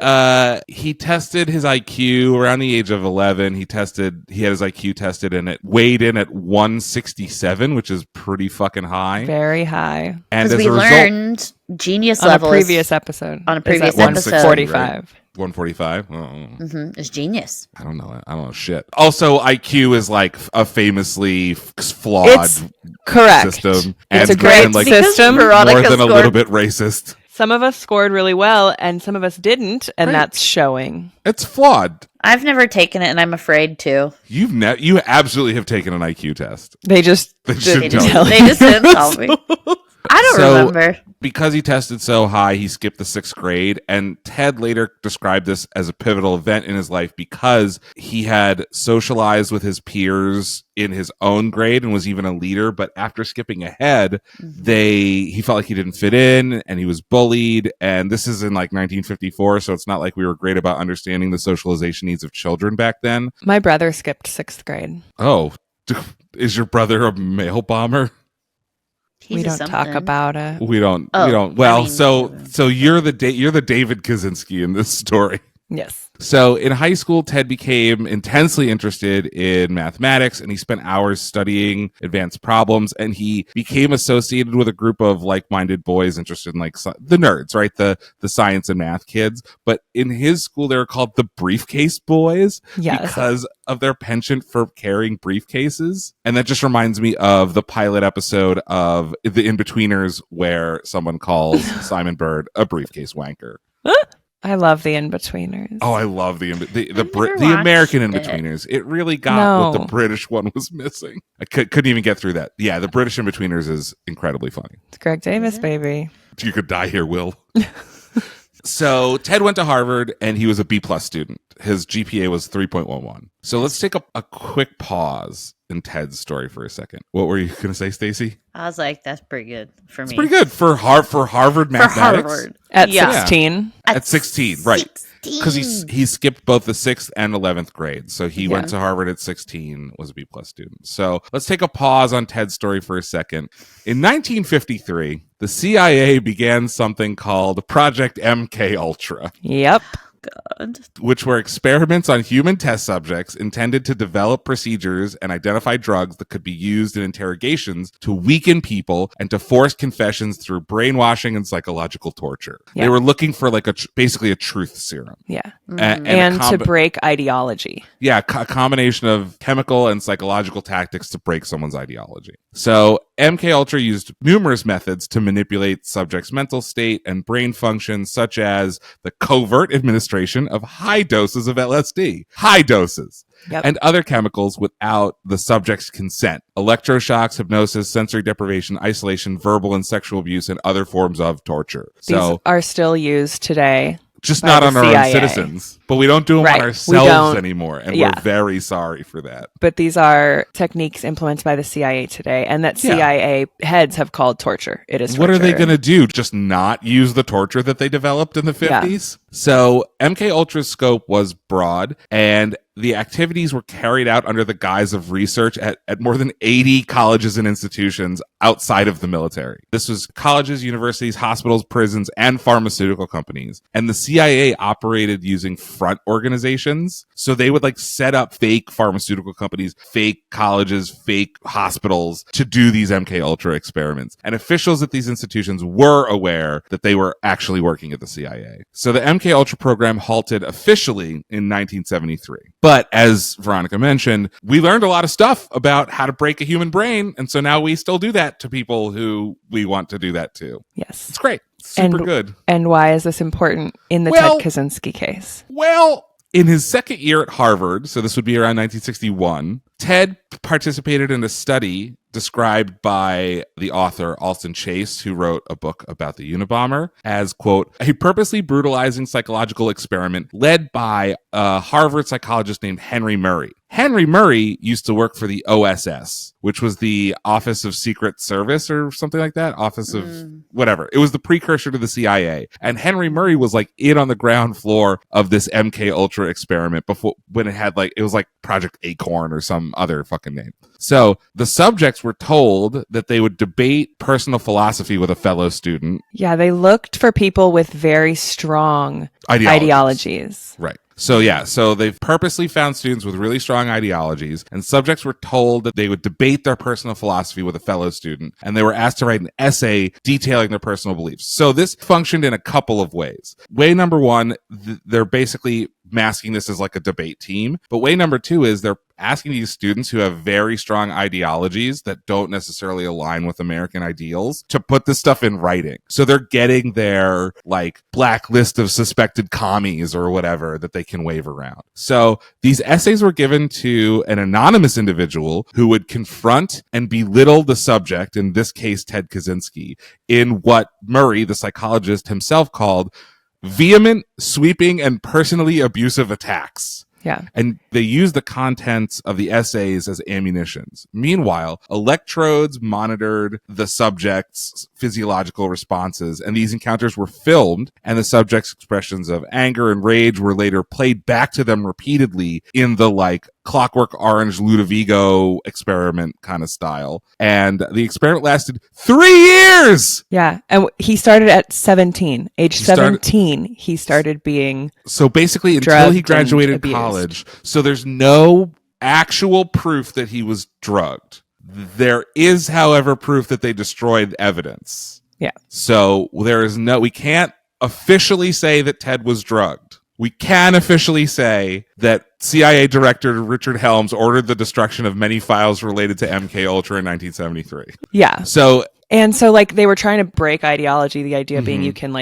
S2: tested his IQ around the age of 11. He had his IQ tested and it weighed in at 167, which is pretty fucking high.
S4: Very high.
S2: And
S3: Because
S2: as
S3: we
S2: a result,
S3: learned genius
S4: On
S3: level
S4: a previous episode.
S3: on a
S4: Is
S3: previous
S4: at
S3: episode.
S4: 145.
S2: 145.
S3: is genius.
S2: I don't know. I don't know shit. Also, IQ is like a famously flawed
S4: It's correct.
S2: system.
S4: It's a
S2: and
S4: great
S2: like
S4: system.
S2: more
S3: Veronica
S2: than a
S3: scored-
S2: little bit racist.
S4: Some of us scored really well and some of us didn't, and
S2: Right.
S4: that's showing.
S2: It's flawed.
S3: I've never taken it, and I'm afraid to.
S2: You absolutely have taken an IQ test.
S4: They just
S2: They
S4: didn't
S2: shouldn't
S4: tell
S3: They
S4: you.
S3: just didn't tell me. I don't
S2: So-
S3: remember.
S2: Because he tested so high, he skipped the 6th grade. And Ted later described this as a pivotal event in his life because he had socialized with his peers in his own grade and was even a leader. But after skipping ahead, he felt like he didn't fit in and he was bullied. And this is in like 1954. So it's not like we were great about understanding the socialization needs of children back then.
S4: My brother skipped 6th grade.
S2: Oh, is your brother a mail bomber?
S3: He's
S4: we
S3: a
S4: don't talk
S3: something.
S4: about it.
S2: We don't.
S3: Oh,
S2: we don't. Well,
S3: I mean-
S2: so you're the David Kaczynski in this story.
S4: Yes.
S2: So in high school, Ted became intensely interested in mathematics and he spent hours studying advanced problems, and he became associated with a group of like-minded boys interested in like the nerds, right? The science and math kids. But in his school, they were called the briefcase boys
S4: Yes.
S2: because of their penchant for carrying briefcases. And that just reminds me of the pilot episode of the Inbetweeners where someone calls Simon Bird a briefcase wanker.
S4: I love the Inbetweeners.
S2: Oh, I love the
S3: never
S2: American
S3: watched it.
S2: Inbetweeners. It really got what
S4: No.
S2: the British one was missing. I couldn't even get through that. Yeah, the British Inbetweeners is incredibly funny.
S4: It's Greg Davis,
S3: Yeah.
S4: baby.
S2: You could die here, Will. So Ted went to Harvard and he was a B+ student. His GPA was 3.11. So let's take a quick pause in Ted's story for a second. What were you going to say, Stacey?
S3: I was like, that's pretty good for
S2: It's
S3: me.
S2: pretty good for Harvard
S3: For
S2: mathematics.
S3: Harvard.
S4: At
S3: Yeah.
S4: 16.
S2: At 16, right. Because he skipped both the 6th and 11th grade. So he went to Harvard at 16, was a B+ student. So let's take a pause on Ted's story for a second. In 1953, the CIA began something called Project MK Ultra.
S4: Yep.
S3: God.
S2: Which were experiments on human test subjects intended to develop procedures and identify drugs that could be used in interrogations to weaken people and to force confessions through brainwashing and psychological torture.
S4: Yeah.
S2: They were looking for like basically a truth serum.
S4: Yeah.
S2: And
S4: to break ideology.
S2: Yeah, a combination of chemical and psychological tactics to break someone's ideology. So MK Ultra used numerous methods to manipulate subjects' mental state and brain function, such as the covert administration of high doses of LSD, and other chemicals without the subject's consent. Electroshocks, hypnosis, sensory deprivation, isolation, verbal and sexual abuse, and other forms of torture.
S4: These are still used today.
S2: Just not on our own citizens, but we don't do them on ourselves anymore, and we're very sorry for that.
S4: But these are techniques implemented by the CIA today, and that CIA heads have called torture. It is torture.
S2: What are they going to do? Just not use the torture that they developed in the 50s? Yeah. So MK Ultra's scope was broad, and the activities were carried out under the guise of research at more than 80 colleges and institutions outside of the military. This was colleges, universities, hospitals, prisons, and pharmaceutical companies. And the CIA operated using front organizations. So they would set up fake pharmaceutical companies, fake colleges, fake hospitals to do these MK Ultra experiments. And officials at these institutions were aware that they were actually working at the CIA. So the MK Ultra program halted officially in 1973. But as Veronica mentioned, we learned a lot of stuff about how to break a human brain. And so now we still do that to people who we want to do that to.
S4: Yes.
S2: It's great. Super good.
S4: And why is this important in the Ted Kaczynski case?
S2: Well, in his second year at Harvard, so this would be around 1961, Ted participated in a study described by the author Alston Chase, who wrote a book about the Unabomber, as, quote, a purposely brutalizing psychological experiment led by a Harvard psychologist named Henry Murray. Henry Murray used to work for the OSS, which was the Office of Secret Service or something like that. Office of whatever. It was the precursor to the CIA. And Henry Murray was in on the ground floor of this MK Ultra experiment before, when it had it was Project Acorn or some other fucking name. So the subjects were told that they would debate personal philosophy with a fellow student.
S4: Yeah, they looked for people with very strong ideologies.
S2: Right. So they've purposely found students with really strong ideologies, and subjects were told that they would debate their personal philosophy with a fellow student, and they were asked to write an essay detailing their personal beliefs. So this functioned in a couple of ways. Way number one, they're basically masking this as a debate team. But way number two is they're asking these students who have very strong ideologies that don't necessarily align with American ideals to put this stuff in writing. So they're getting their black list of suspected commies or whatever that they can wave around. So these essays were given to an anonymous individual who would confront and belittle the subject, in this case Ted Kaczynski, in what Murray, the psychologist himself, called vehement, sweeping, and personally abusive attacks.
S4: Yeah.
S2: And they use the contents of the essays as ammunitions. Meanwhile, electrodes monitored the subject's physiological responses, and these encounters were filmed, and the subject's expressions of anger and rage were later played back to them repeatedly in the Clockwork Orange Ludovico experiment kind of style. And the experiment lasted 3 years!
S4: Yeah. And he started at 17. Age 17, he started being
S2: So basically, until he graduated college. So there's no actual proof that he was drugged. There is, however, proof that they destroyed evidence.
S4: Yeah.
S2: So we can't officially say that Ted was drugged. We can officially say that CIA Director Richard Helms ordered the destruction of many files related to MK Ultra in 1973.
S4: Yeah.
S2: So
S4: they were trying to break ideology, the idea being you can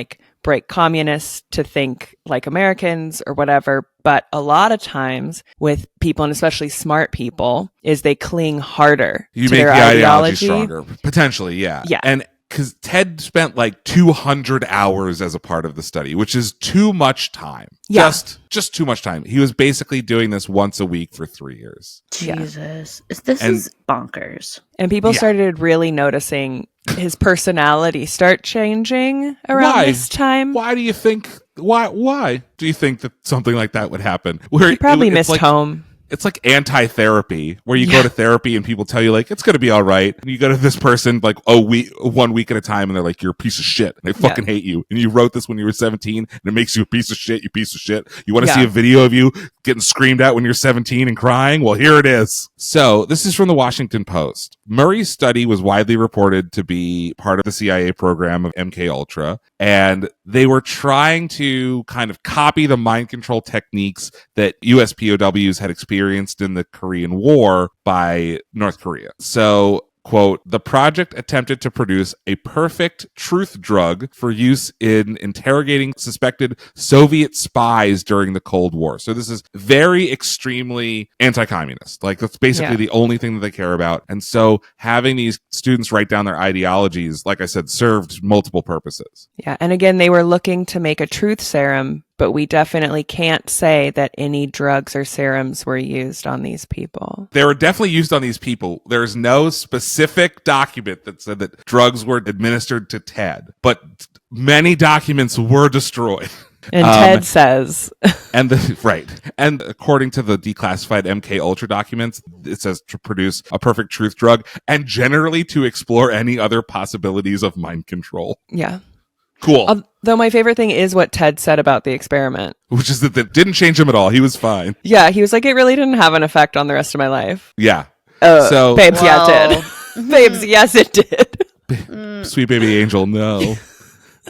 S4: break communists to think like Americans or whatever. But a lot of times with people, and especially smart people, is they cling harder
S2: to
S4: their
S2: the ideology stronger. Potentially, yeah.
S4: Yeah.
S2: And because Ted spent 200 hours as a part of the study, which is too much time.
S4: Yeah.
S2: Just too much time. He was basically doing this once a week for 3 years.
S3: Jesus. This is bonkers.
S4: And people started really noticing his personality start changing around this time.
S2: Why do you think? Why do you think that something like that would happen?
S4: He probably missed home.
S2: It's like anti-therapy, where you go to therapy and people tell you like, it's going to be all right. And you go to this person like, 1 week at a time, and they're like, you're a piece of shit. And they fucking hate you. And you wrote this when you were 17, and it makes you a piece of shit, you piece of shit. You want to see a video of you getting screamed at when you're 17 and crying? Well, here it is. So this is from the Washington Post. Murray's study was widely reported to be part of the CIA program of MK Ultra, and they were trying to kind of copy the mind control techniques that US POWs had experienced in the Korean War by North Korea. So, quote, the project attempted to produce a perfect truth drug for use in interrogating suspected Soviet spies during the Cold War. So this is very extremely anti-communist. Like, that's basically the only thing that they care about. And so having these students write down their ideologies, like I said, served multiple purposes.
S4: Yeah. And again, they were looking to make a truth serum, but we definitely can't say that any drugs or serums were used on these people.
S2: They were definitely used on these people. There's no specific document that said that drugs were administered to Ted, but many documents were destroyed.
S4: And Ted says,
S2: and according to the declassified MK Ultra documents, it says to produce a perfect truth drug and generally to explore any other possibilities of mind control.
S4: Yeah.
S2: Cool.
S4: Though my favorite thing is what Ted said about the experiment.
S2: Which is that didn't change him at all. He was fine.
S4: Yeah, he was like, it really didn't have an effect on the rest of my life.
S2: Yeah.
S4: So, babes, yeah, it did. Babes, yes, it did.
S2: Sweet baby angel, no.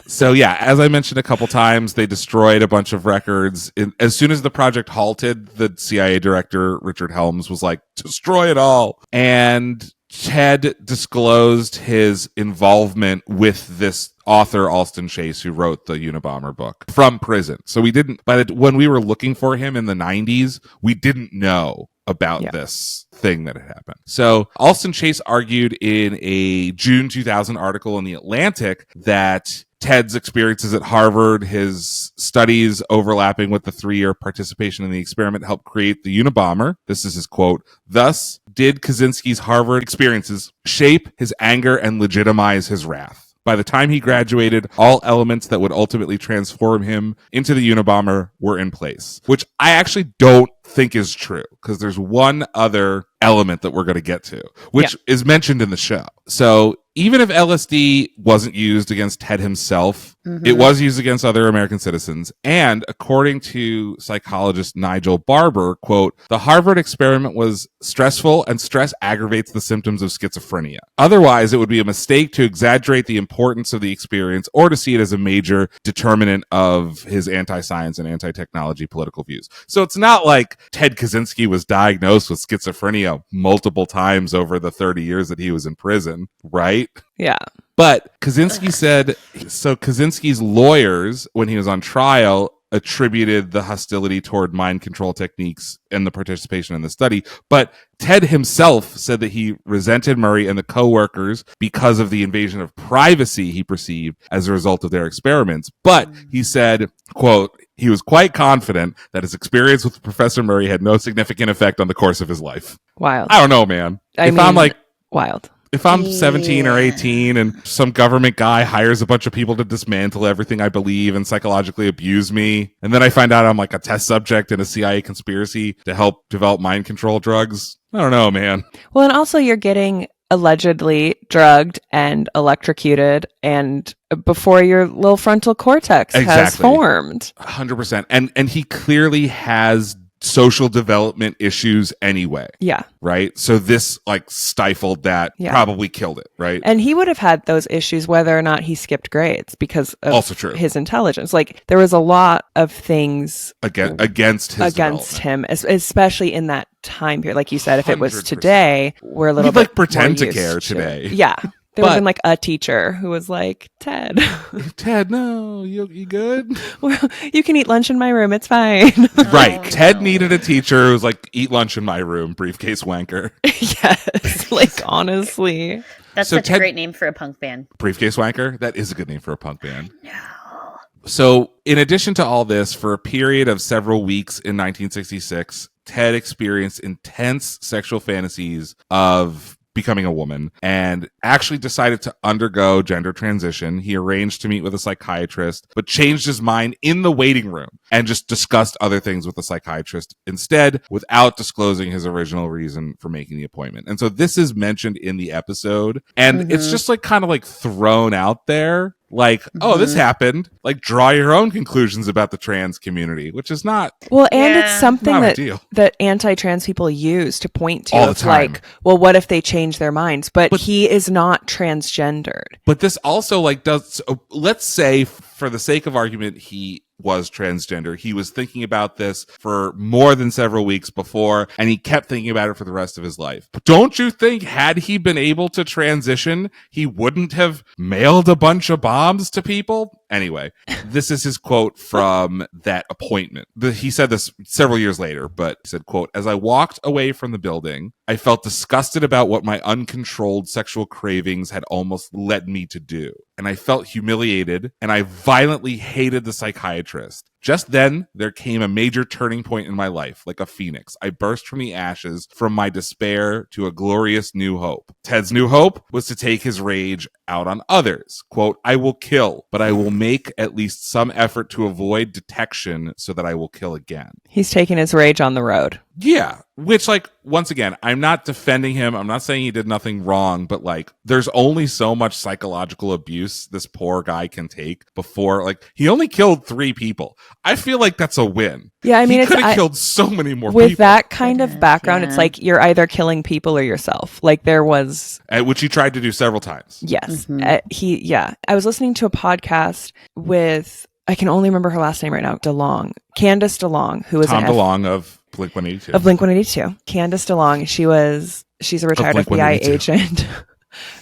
S2: So yeah, as I mentioned a couple times, they destroyed a bunch of records. As soon as the project halted, the CIA director, Richard Helms, was like, destroy it all. And Ted disclosed his involvement with this author, Alston Chase, who wrote the Unabomber book from prison. So we didn't, when we were looking for him in the 90s, we didn't know about this thing that had happened. So Alston Chase argued in a June 2000 article in The Atlantic that Ted's experiences at Harvard, his studies overlapping with the 3-year participation in the experiment, helped create the Unabomber. This is his quote. Thus did Kaczynski's Harvard experiences shape his anger and legitimize his wrath. By the time he graduated, all elements that would ultimately transform him into the Unabomber were in place, which I actually don't think is true, because there's one other element that we're going to get to, which is mentioned in the show. So even if LSD wasn't used against Ted himself, it was used against other American citizens. And according to psychologist Nigel Barber, quote, the Harvard experiment was stressful and stress aggravates the symptoms of schizophrenia. Otherwise, it would be a mistake to exaggerate the importance of the experience or to see it as a major determinant of his anti-science and anti-technology political views. So it's not like Ted Kaczynski was diagnosed with schizophrenia multiple times over the 30 years that he was in prison, right?
S4: Yeah.
S2: But Kaczynski said, so Kaczynski's lawyers, when he was on trial, attributed the hostility toward mind control techniques and the participation in the study. But Ted himself said that he resented Murray and the co-workers because of the invasion of privacy he perceived as a result of their experiments. But he said, quote, he was quite confident that his experience with Professor Murray had no significant effect on the course of his life.
S4: Wild.
S2: I don't know, man.
S4: Wild.
S2: If I'm 17 or 18 and some government guy hires a bunch of people to dismantle everything I believe and psychologically abuse me, and then I find out I'm like a test subject in a CIA conspiracy to help develop mind control drugs, I don't know, man.
S4: Well, and also you're getting allegedly drugged and electrocuted and before your little frontal cortex has formed.
S2: 100%. And he clearly has social development issues anyway.
S4: Yeah.
S2: Right? So this like stifled that, probably killed it, right?
S4: And he would have had those issues whether or not he skipped grades because of
S2: also true.
S4: His intelligence. Like there was a lot of things
S2: against
S4: him, especially in that time period. Like you said, if it was today, we're a little bit
S2: like pretend
S4: more
S2: to care
S4: used
S2: today.
S4: Yeah. There would have been like a teacher who was like, Ted,
S2: no, you good?
S4: Well, you can eat lunch in my room. It's fine.
S2: Right. Ted needed a teacher who was like, eat lunch in my room, briefcase wanker.
S4: Yes. Like, honestly.
S3: That's such a great name for a punk band.
S2: Briefcase wanker? That is a good name for a punk band.
S3: No.
S2: So in addition to all this, for a period of several weeks in 1966, Ted experienced intense sexual fantasies of becoming a woman and actually decided to undergo gender transition. He arranged to meet with a psychiatrist, but changed his mind in the waiting room and just discussed other things with the psychiatrist instead without disclosing his original reason for making the appointment. And so this is mentioned in the episode, and it's just like kind of like thrown out there. Like, oh, this happened. Like, draw your own conclusions about the trans community, which is not.
S4: Well, and it's something
S2: that
S4: that anti-trans people use to point to.
S2: All the time.
S4: Like, well, what if they change their minds? But he is not transgendered.
S2: But this also like does. Let's say, for the sake of argument, he was transgender. He was thinking about this for more than several weeks before, and he kept thinking about it for the rest of his life. But don't you think, had he been able to transition, he wouldn't have mailed a bunch of bombs to people? Anyway, this is his quote from that appointment. He said this several years later, but he said, quote, "As I walked away from the building, I felt disgusted about what my uncontrolled sexual cravings had almost led me to do. And I felt humiliated, and I violently hated the psychiatrist. Just then, there came a major turning point in my life, like a phoenix. I burst from the ashes, from my despair to a glorious new hope. Ted's new hope was to take his rage out on others. Quote, I will kill, but I will make at least some effort to avoid detection so that I will kill again."
S4: He's taking his rage on the road.
S2: Yeah, which, like, once again, I'm not defending him. I'm not saying he did nothing wrong, but like, there's only so much psychological abuse this poor guy can take before, like, he only killed 3 people. I feel like that's a win.
S4: Yeah, I mean,
S2: he could have killed so many more
S4: with
S2: people.
S4: that kind of background. It's like you're either killing people or yourself. Like there was,
S2: which he tried to do several times.
S4: Yes, I was listening to a podcast with, I can only remember her last name right now, Candace DeLong, who was
S2: Tom DeLong of Blink-182.
S4: Of Blink-182. Candace DeLong. She's a retired FBI agent.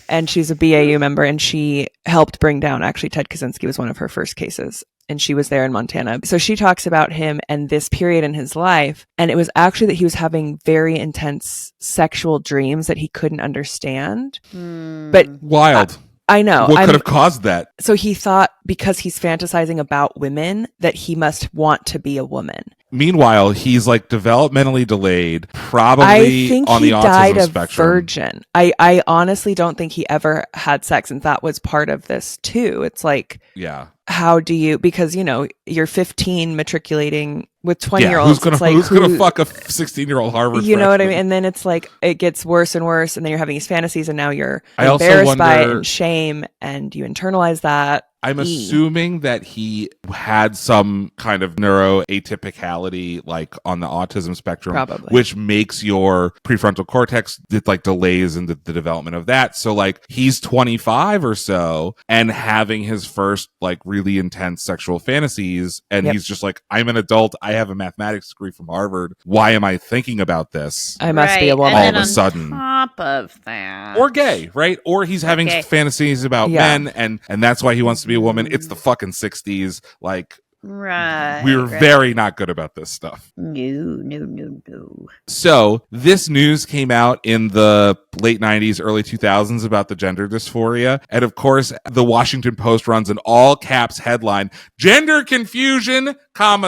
S4: And she's a BAU member, and she helped bring down, actually, Ted Kaczynski was one of her first cases. And she was there in Montana. So she talks about him and this period in his life. And it was actually that he was having very intense sexual dreams that he couldn't understand. But
S2: wild.
S4: I know.
S2: What could have caused that?
S4: So he thought because he's fantasizing about women that he must want to be a woman.
S2: Meanwhile, he's like developmentally delayed, probably
S4: I think
S2: on
S4: he
S2: the autism
S4: died a
S2: spectrum.
S4: Virgin. I honestly don't think he ever had sex, and that was part of this too. It's like,
S2: yeah,
S4: how do you? Because you're 15 matriculating with 20-year-olds.
S2: Who's gonna fuck a 16-year-old Harvard?
S4: You know what I mean? And then it's like it gets worse and worse, and then you're having these fantasies, and now you're
S2: I
S4: embarrassed by it and shame, and you internalize that.
S2: I'm assuming that he had some kind of neuroatypicality, like on the autism spectrum,
S4: probably,
S2: which makes your prefrontal cortex, it like delays in the development of that. So like he's 25 or so and having his first like really intense sexual fantasies, and he's just like, I'm an adult. I have a mathematics degree from Harvard. Why am I thinking about this?
S4: I must be a woman.
S2: All of a sudden,
S3: on top of that,
S2: or gay, right? Or he's having fantasies about men, and that's why he wants to be a woman. It's the fucking 60s. Like,
S3: right,
S2: we were very not good about this stuff.
S3: No.
S2: So this news came out in the late 90s, early 2000s about the gender dysphoria. And of course, the Washington Post runs an all caps headline: gender confusion,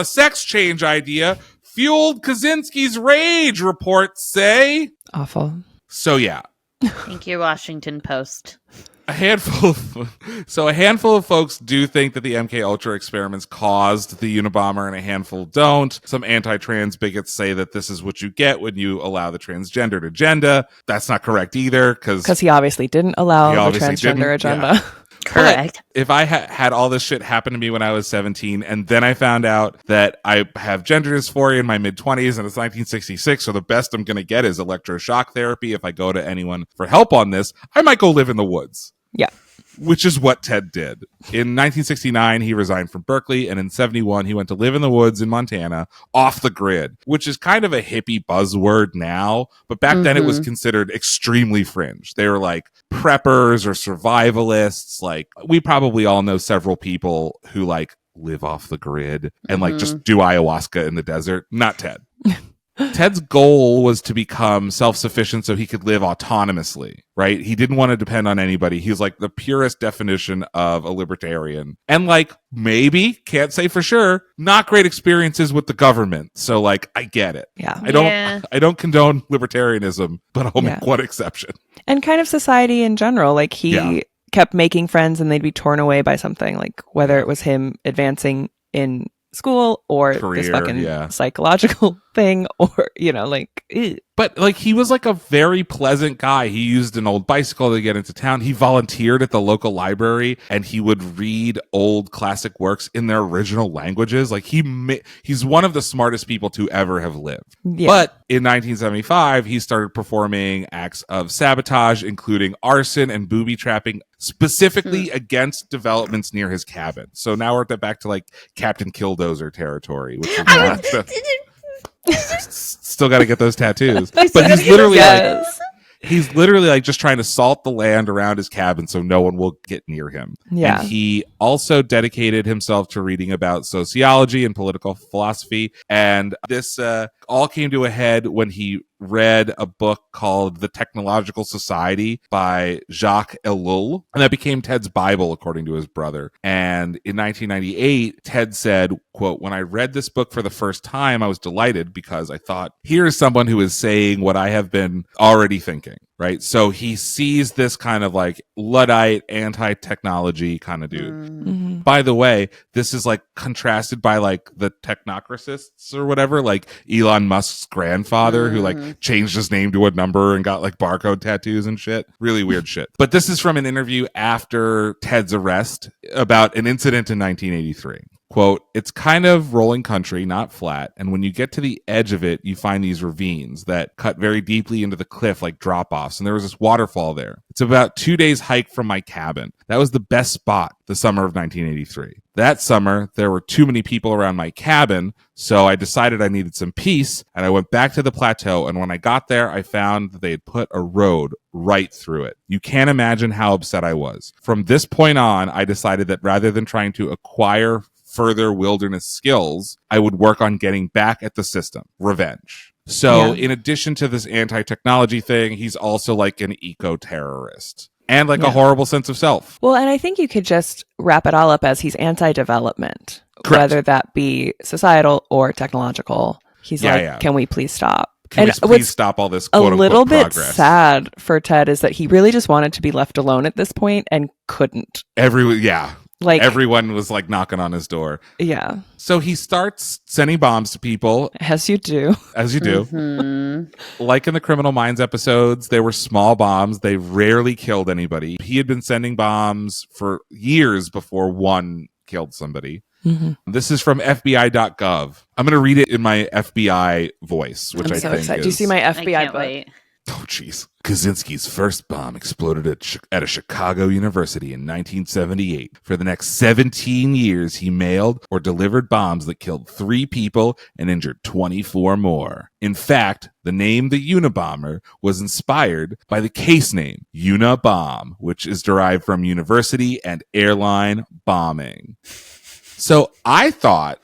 S2: sex change idea fueled Kaczynski's rage, reports say.
S4: Awful.
S2: So yeah.
S3: Thank you, Washington Post.
S2: A handful of folks do think that the MK Ultra experiments caused the Unabomber, and a handful don't. Some anti-trans bigots say that this is what you get when you allow the transgendered agenda. That's not correct either, because
S4: he obviously didn't allow the transgender agenda.
S2: Yeah.
S3: Correct.
S2: But if I had all this shit happen to me when I was 17, and then I found out that I have gender dysphoria in my mid-20s and it's 1966, so the best I'm going to get is electroshock therapy if I go to anyone for help on this, I might go live in the woods.
S4: Yeah.
S2: Which is what Ted did. In 1969, he resigned from Berkeley, and in 71, he went to live in the woods in Montana, off the grid, which is kind of a hippie buzzword now, but back then it was considered extremely fringe. They were like preppers or survivalists. Like, we probably all know several people who like live off the grid and like just do ayahuasca in the desert. Not Ted. Ted's goal was to become self-sufficient so he could live autonomously, right? He didn't want to depend on anybody. He was like the purest definition of a libertarian. And like, maybe, can't say for sure, not great experiences with the government. So like, I get it.
S4: Yeah.
S2: I don't condone libertarianism, but I'll make one exception.
S4: And kind of society in general. Like he kept making friends and they'd be torn away by something, like whether it was him advancing in school or
S2: Career,
S4: this fucking psychological thing, or like
S2: but like he was like a very pleasant guy. He used an old bicycle to get into town. He volunteered at the local library and he would read old classic works in their original languages. Like he's one of the smartest people to ever have lived. But in 1975 he started performing acts of sabotage, including arson and booby trapping, specifically against developments near his cabin. So now we're back to like Captain Killdozer territory, which is still got to get those tattoos. But he's literally like just trying to salt the land around his cabin so no one will get near him.
S4: Yeah.
S2: And he also dedicated himself to reading about sociology and political philosophy. And this all came to a head when he read a book called The Technological Society by Jacques Ellul, and that became Ted's Bible, according to his brother. And in 1998, Ted said, quote, "When I read this book for the first time, I was delighted because I thought, here is someone who is saying what I have been already thinking." Right. So he sees this kind of like Luddite, anti-technology kind of dude.
S4: Mm-hmm.
S2: By the way, this is like contrasted by like the technocracists or whatever, like Elon Musk's grandfather who like changed his name to a number and got like barcode tattoos and shit. Really weird shit. But this is from an interview after Ted's arrest about an incident in 1983. Quote, "It's kind of rolling country, not flat. And when you get to the edge of it, you find these ravines that cut very deeply into the cliff like drop-offs. And there was this waterfall there. It's about 2 days hike from my cabin. That was the best spot the summer of 1983. That summer, there were too many people around my cabin, so I decided I needed some peace, and I went back to the plateau, and when I got there, I found that they had put a road right through it. You can't imagine how upset I was. From this point on, I decided that rather than trying to acquire further wilderness skills, I would work on getting back at the system. Revenge." So in addition to this anti-technology thing, he's also like an eco-terrorist. And like a horrible sense of self.
S4: Well, and I think you could just wrap it all up as he's anti-development, whether that be societal or technological. He's can we please stop?
S2: Can we please stop all this quote-unquote
S4: progress? A little bit
S2: progress?
S4: Sad for Ted is that he really just wanted to be left alone at this point and couldn't. Like
S2: everyone was like knocking on his door.
S4: Yeah.
S2: So he starts sending bombs to people.
S4: As you do.
S2: As you do.
S3: Mm-hmm.
S2: Like in the Criminal Minds episodes, they were small bombs. They rarely killed anybody. He had been sending bombs for years before one killed somebody.
S4: Mm-hmm.
S2: This is from FBI.gov. I'm going to read it in my FBI voice, which
S4: I'm
S2: I
S4: so
S2: think
S4: excited.
S2: is...
S4: Do you see my FBI
S3: I can't
S4: book?
S3: wait.
S2: Oh, jeez. Kaczynski's first bomb exploded at a Chicago university in 1978. For the next 17 years, he mailed or delivered bombs that killed 3 people and injured 24 more. In fact, the name the Unabomber was inspired by the case name Unabomber, which is derived from university and airline bombing. So I thought,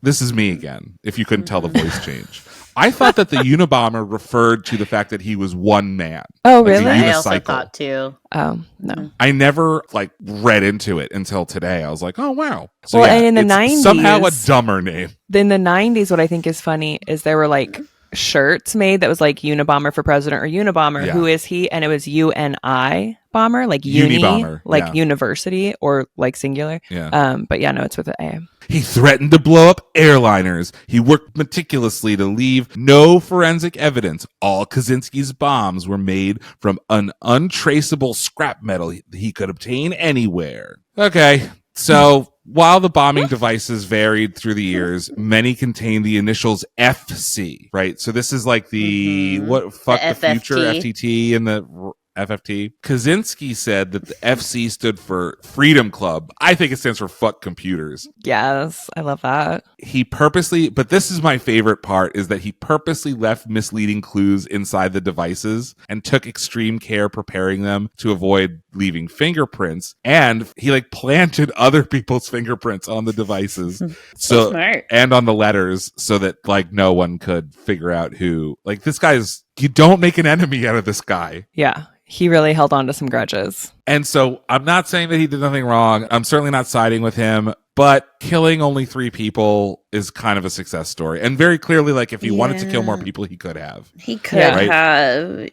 S2: this is me again, if you couldn't tell the voice change. I thought that the Unabomber referred to the fact that he was one man.
S4: Oh,
S2: like
S4: really?
S3: I also thought too.
S4: Oh, no.
S2: I never read into it until today. I was like, oh, wow. So,
S4: well, and in the 90s,
S2: somehow a dumber name.
S4: In the 90s, what I think is funny is there were shirts made that was like Unabomber for president or Unabomber. Who is he? And it was UNI bomber, like uni,
S2: Unibomber,
S4: like university or like singular.
S2: Yeah.
S4: But yeah, no, it's with an A.
S2: He threatened to blow up airliners. He worked meticulously to leave no forensic evidence. All Kaczynski's bombs were made from an untraceable scrap metal he could obtain anywhere. Okay, so while the bombing devices varied through the years, many contained the initials FC, right? So this is like the,
S3: the
S2: future, FTT, and the FFT. Kaczynski said that the FC stood for Freedom Club. I think it stands for fuck computers.
S4: Yes, I love that.
S2: He purposely, but this is my favorite part, is that he purposely left misleading clues inside the devices and took extreme care preparing them to avoid leaving fingerprints. And he like planted other people's fingerprints on the devices. So
S3: smart.
S2: And on the letters so that like no one could figure out who, like this guy's, you don't make an enemy out of this guy.
S4: Yeah. He really held on to some grudges.
S2: And so I'm not saying that he did nothing wrong. I'm certainly not siding with him, but killing only 3 people is kind of a success story. And very clearly, like, if he wanted to kill more people, he could have.
S3: He could have,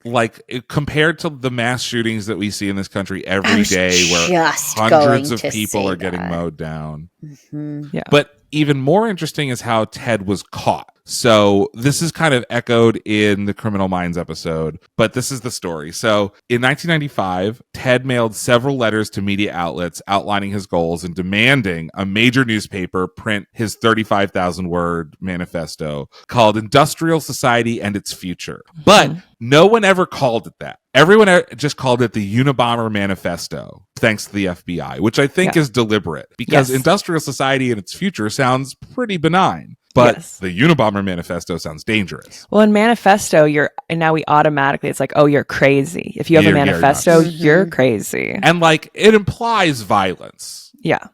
S2: Like, compared to the mass shootings that we see in this country every day where hundreds of people are getting mowed down.
S3: Mm-hmm.
S4: Yeah.
S2: But even more interesting is how Ted was caught. So this is kind of echoed in the Criminal Minds episode, but this is the story. So in 1995, Ted mailed several letters to media outlets outlining his goals and demanding a major newspaper print his 35,000 word manifesto called Industrial Society and Its Future. But no one ever called it that. Everyone just called it the Unabomber Manifesto, thanks to the FBI, which I think is deliberate because Industrial Society and Its Future sounds pretty benign. But the Unabomber Manifesto sounds dangerous.
S4: Well, in manifesto, it's like, oh, you're crazy. If you have a manifesto, you're crazy.
S2: And like, it implies violence.
S4: Yeah.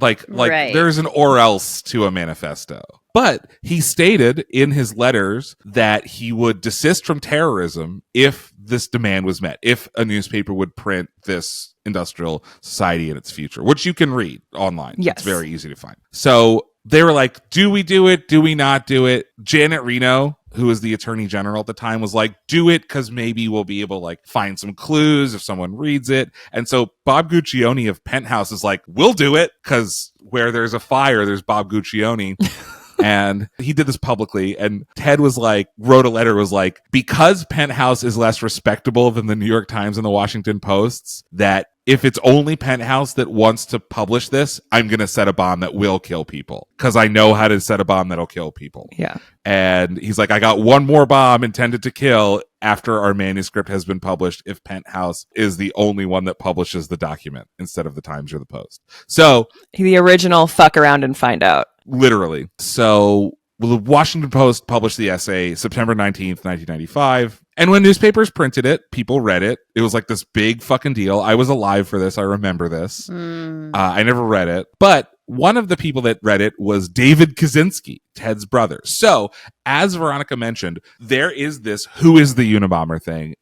S2: Like there's an or else to a manifesto. But he stated in his letters that he would desist from terrorism if this demand was met, if a newspaper would print this Industrial Society and Its Future, which you can read online.
S4: Yes.
S2: It's very easy to find. So they were like, do we do it? Do we not do it? Janet Reno, who was the attorney general at the time, was like, do it because maybe we'll be able to like find some clues if someone reads it. And so Bob Guccione of Penthouse is like, we'll do it because where there's a fire, there's Bob Guccione. And he did this publicly, and Ted wrote a letter, was like, because Penthouse is less respectable than the New York Times and the Washington Posts, that if it's only Penthouse that wants to publish this, I'm going to set a bomb that will kill people because I know how to set a bomb that'll kill people.
S4: Yeah.
S2: And he's like, I got one more bomb intended to kill after our manuscript has been published if Penthouse is the only one that publishes the document instead of the Times or the Post. So
S4: the original fuck around and find out.
S2: Literally. So the Washington Post published the essay September 19th, 1995. And when newspapers printed it, people read it. It was like this big fucking deal. I was alive for this. I remember this. I never read it. But one of the people that read it was David Kaczynski, Ted's brother. So, as Veronica mentioned, there is this who is the Unabomber thing.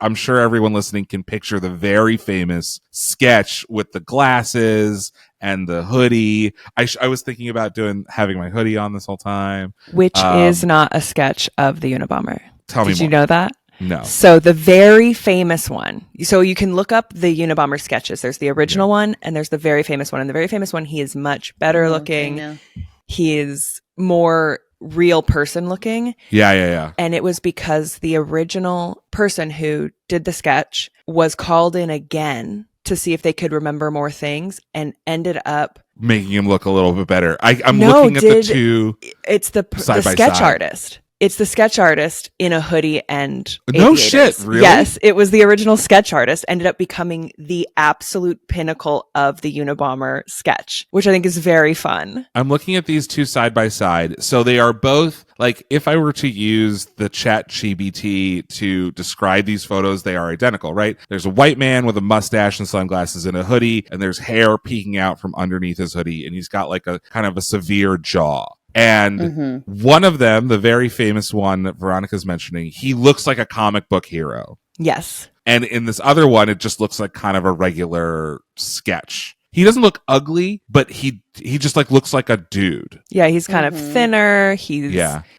S2: I'm sure everyone listening can picture the very famous sketch with the glasses and the hoodie. I was thinking about having my hoodie on this whole time.
S4: Which is not a sketch of the Unabomber.
S2: Tell me more.
S4: Did you know that?
S2: No.
S4: So the very famous one. So you can look up the Unabomber sketches. There's the original one and there's the very famous one. And the very famous one, he is much better looking. He is more real person looking.
S2: Yeah.
S4: And it was because the original person who did the sketch was called in again to see if they could remember more things and ended up
S2: making him look a little bit better. I'm looking at the two.
S4: It's the
S2: side by
S4: sketch
S2: side.
S4: Artist. It's the sketch artist in a hoodie and
S2: no
S4: aviators.
S2: Shit, really?
S4: Yes, it was the original sketch artist, ended up becoming the absolute pinnacle of the Unabomber sketch, which I think is very fun.
S2: I'm looking at these two side by side. So they are both, like, if I were to use the ChatGPT to describe these photos, they are identical, right? There's a white man with a mustache and sunglasses and a hoodie, and there's hair peeking out from underneath his hoodie, and he's got like a kind of a severe jaw. And one of them, the very famous one that Veronica's mentioning, he looks like a comic book hero.
S4: Yes.
S2: And in this other one, it just looks like kind of a regular sketch. He doesn't look ugly, but he just like looks like a dude.
S4: Yeah, he's kind of thinner. He's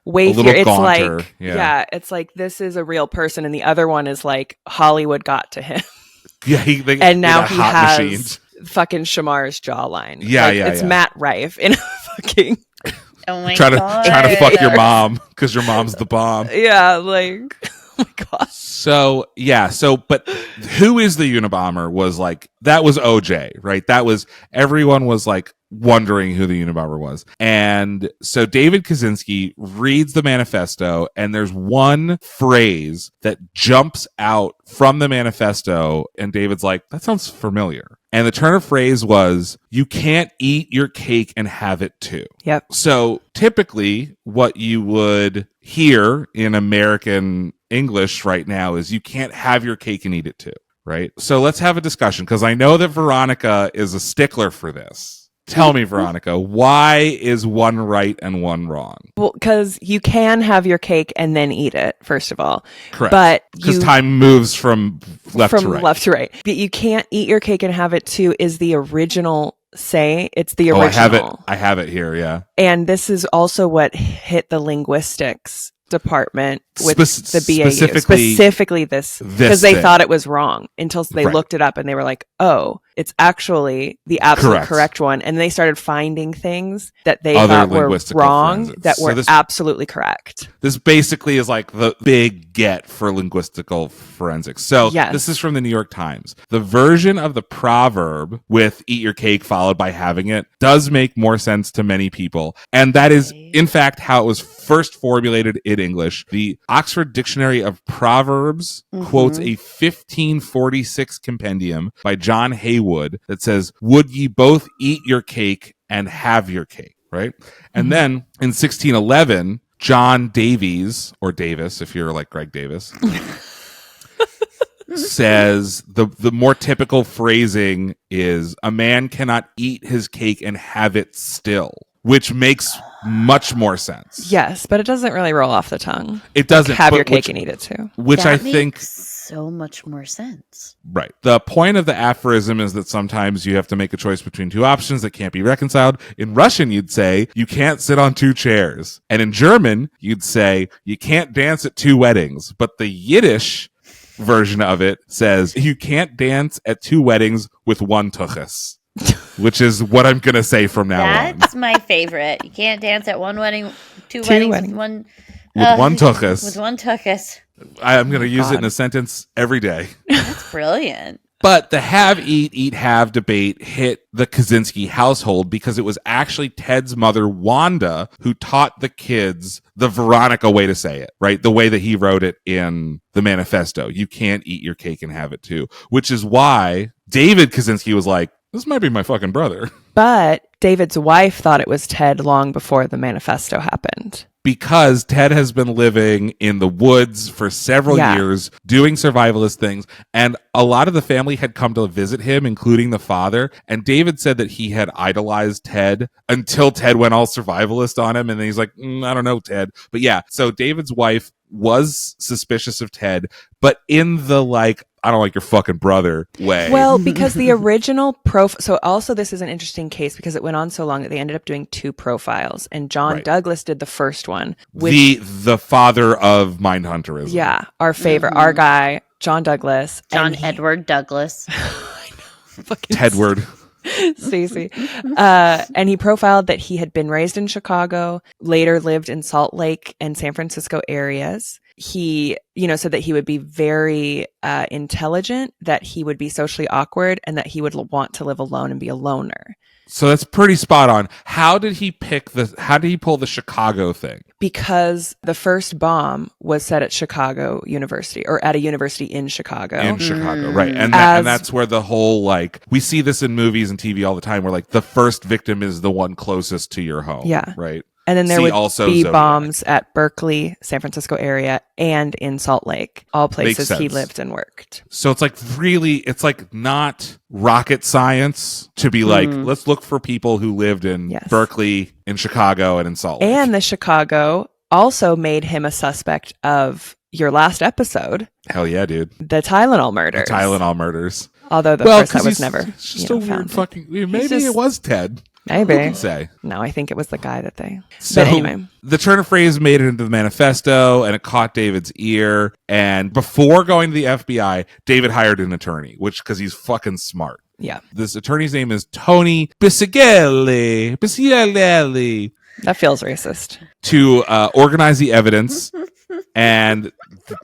S4: way
S2: a little
S4: It's
S2: gaunter.
S4: Like it's like this is a real person, and the other one is like Hollywood got to him.
S2: Yeah,
S4: and now he has
S2: machines.
S4: Fucking Shamar's jawline.
S2: Yeah,
S4: like, it's Matt Rife in a fucking.
S3: Oh my
S2: God. Trying to fuck your
S3: Yes.
S2: mom because your mom's the bomb.
S4: Yeah, like, oh my God.
S2: So, but who is the Unabomber was like, that was OJ, right? That was, everyone was like, wondering who the Unabomber was. And so David Kaczynski reads the manifesto, and there's one phrase that jumps out from the manifesto, and David's like, that sounds familiar. And the turn of phrase was, you can't eat your cake and have it too.
S4: Yep.
S2: So typically what you would hear in American English right now is you can't have your cake and eat it too, right? So let's have a discussion, because I know that Veronica is a stickler for this. Tell me, Veronica, why is one right and one wrong?
S4: Well, because you can have your cake and then eat it, first of all.
S2: Correct.
S4: But
S2: because time moves from left to right.
S4: But you can't eat your cake and have it too is the original say. It's the original.
S2: I have it here, yeah.
S4: And this is also what hit the linguistics department with the BAU. Specifically this, because they thought it was wrong until they looked it up and they were like, oh, it's actually the absolute correct one. And they started finding things that they thought were wrong that were absolutely correct.
S2: This basically is like the big get for linguistical forensics. So this is from the New York Times. The version of the proverb with eat your cake followed by having it does make more sense to many people. And that is, in fact, how it was first formulated in English. The Oxford Dictionary of Proverbs quotes a 1546 compendium by John Haywood that says, would ye both eat your cake and have your cake, right? And then in 1611, John Davies, or Davis, if you're like Greg Davis, says the more typical phrasing is, a man cannot eat his cake and have it still, which makes much more sense.
S4: Yes, but it doesn't really roll off the tongue.
S2: It doesn't.
S4: Have your cake and eat it too.
S2: Which
S3: that
S2: I think
S3: makes so much more sense.
S2: Right. The point of the aphorism is that sometimes you have to make a choice between two options that can't be reconciled. In Russian, you'd say, you can't sit on two chairs. And in German, you'd say, you can't dance at two weddings. But the Yiddish version of it says, you can't dance at two weddings with one tuchus. Which is what I'm going to say from now on.
S3: That's my favorite. You can't dance at one wedding, two weddings. With one
S2: tuchus.
S3: With one tuchus.
S2: I'm going to use it in a sentence every day.
S3: That's brilliant.
S2: But the have, eat, have debate hit the Kaczynski household because it was actually Ted's mother, Wanda, who taught the kids the Veronica way to say it, right? The way that he wrote it in the manifesto. You can't eat your cake and have it too. Which is why David Kaczynski was like, this might be my fucking brother.
S4: But David's wife thought it was Ted long before the manifesto happened.
S2: Because Ted has been living in the woods for several years, doing survivalist things, and a lot of the family had come to visit him, including the father, and David said that he had idolized Ted until Ted went all survivalist on him, and then he's like, I don't know, Ted. But yeah, so David's wife was suspicious of Ted, but in the I don't like your fucking brother way.
S4: Well, because the original profile, so also this is an interesting case because it went on so long that they ended up doing two profiles, and John Douglas did the first one.
S2: The father of Mindhunterism.
S4: Yeah, our favorite, our guy, John Douglas.
S3: Edward Douglas.
S4: I know. Fucking
S2: Tedward.
S4: Stacey. And he profiled that he had been raised in Chicago, later lived in Salt Lake and San Francisco areas. He, said that he would be very intelligent, that he would be socially awkward, and that he would want to live alone and be a loner.
S2: So that's pretty spot on. How did he pull the Chicago thing?
S4: Because the first bomb was set at Chicago University, or at a university in Chicago.
S2: In Chicago, right. And that's where the whole, we see this in movies and TV all the time, where the first victim is the one closest to your home.
S4: Yeah.
S2: Right.
S4: And then there would
S2: also
S4: be
S2: Zodiac.
S4: Bombs at Berkeley, San Francisco area, and in Salt Lake, all places he lived and worked.
S2: So it's it's not rocket science to be let's look for people who lived in Berkeley, in Chicago, and in Salt Lake.
S4: And the Chicago also made him a suspect of your last episode.
S2: Hell yeah, dude.
S4: The Tylenol murders. Although, of course, that was never
S2: it's just a weird fucking... Maybe it was Ted.
S4: Maybe.
S2: Who can say?
S4: No, I think it was the guy that they...
S2: So,
S4: but anyway.
S2: The turn of phrase made it into the manifesto, and it caught David's ear. And before going to the FBI, David hired an attorney, because he's fucking smart.
S4: Yeah.
S2: This attorney's name is Tony Bisigelli.
S4: That feels racist.
S2: To organize the evidence And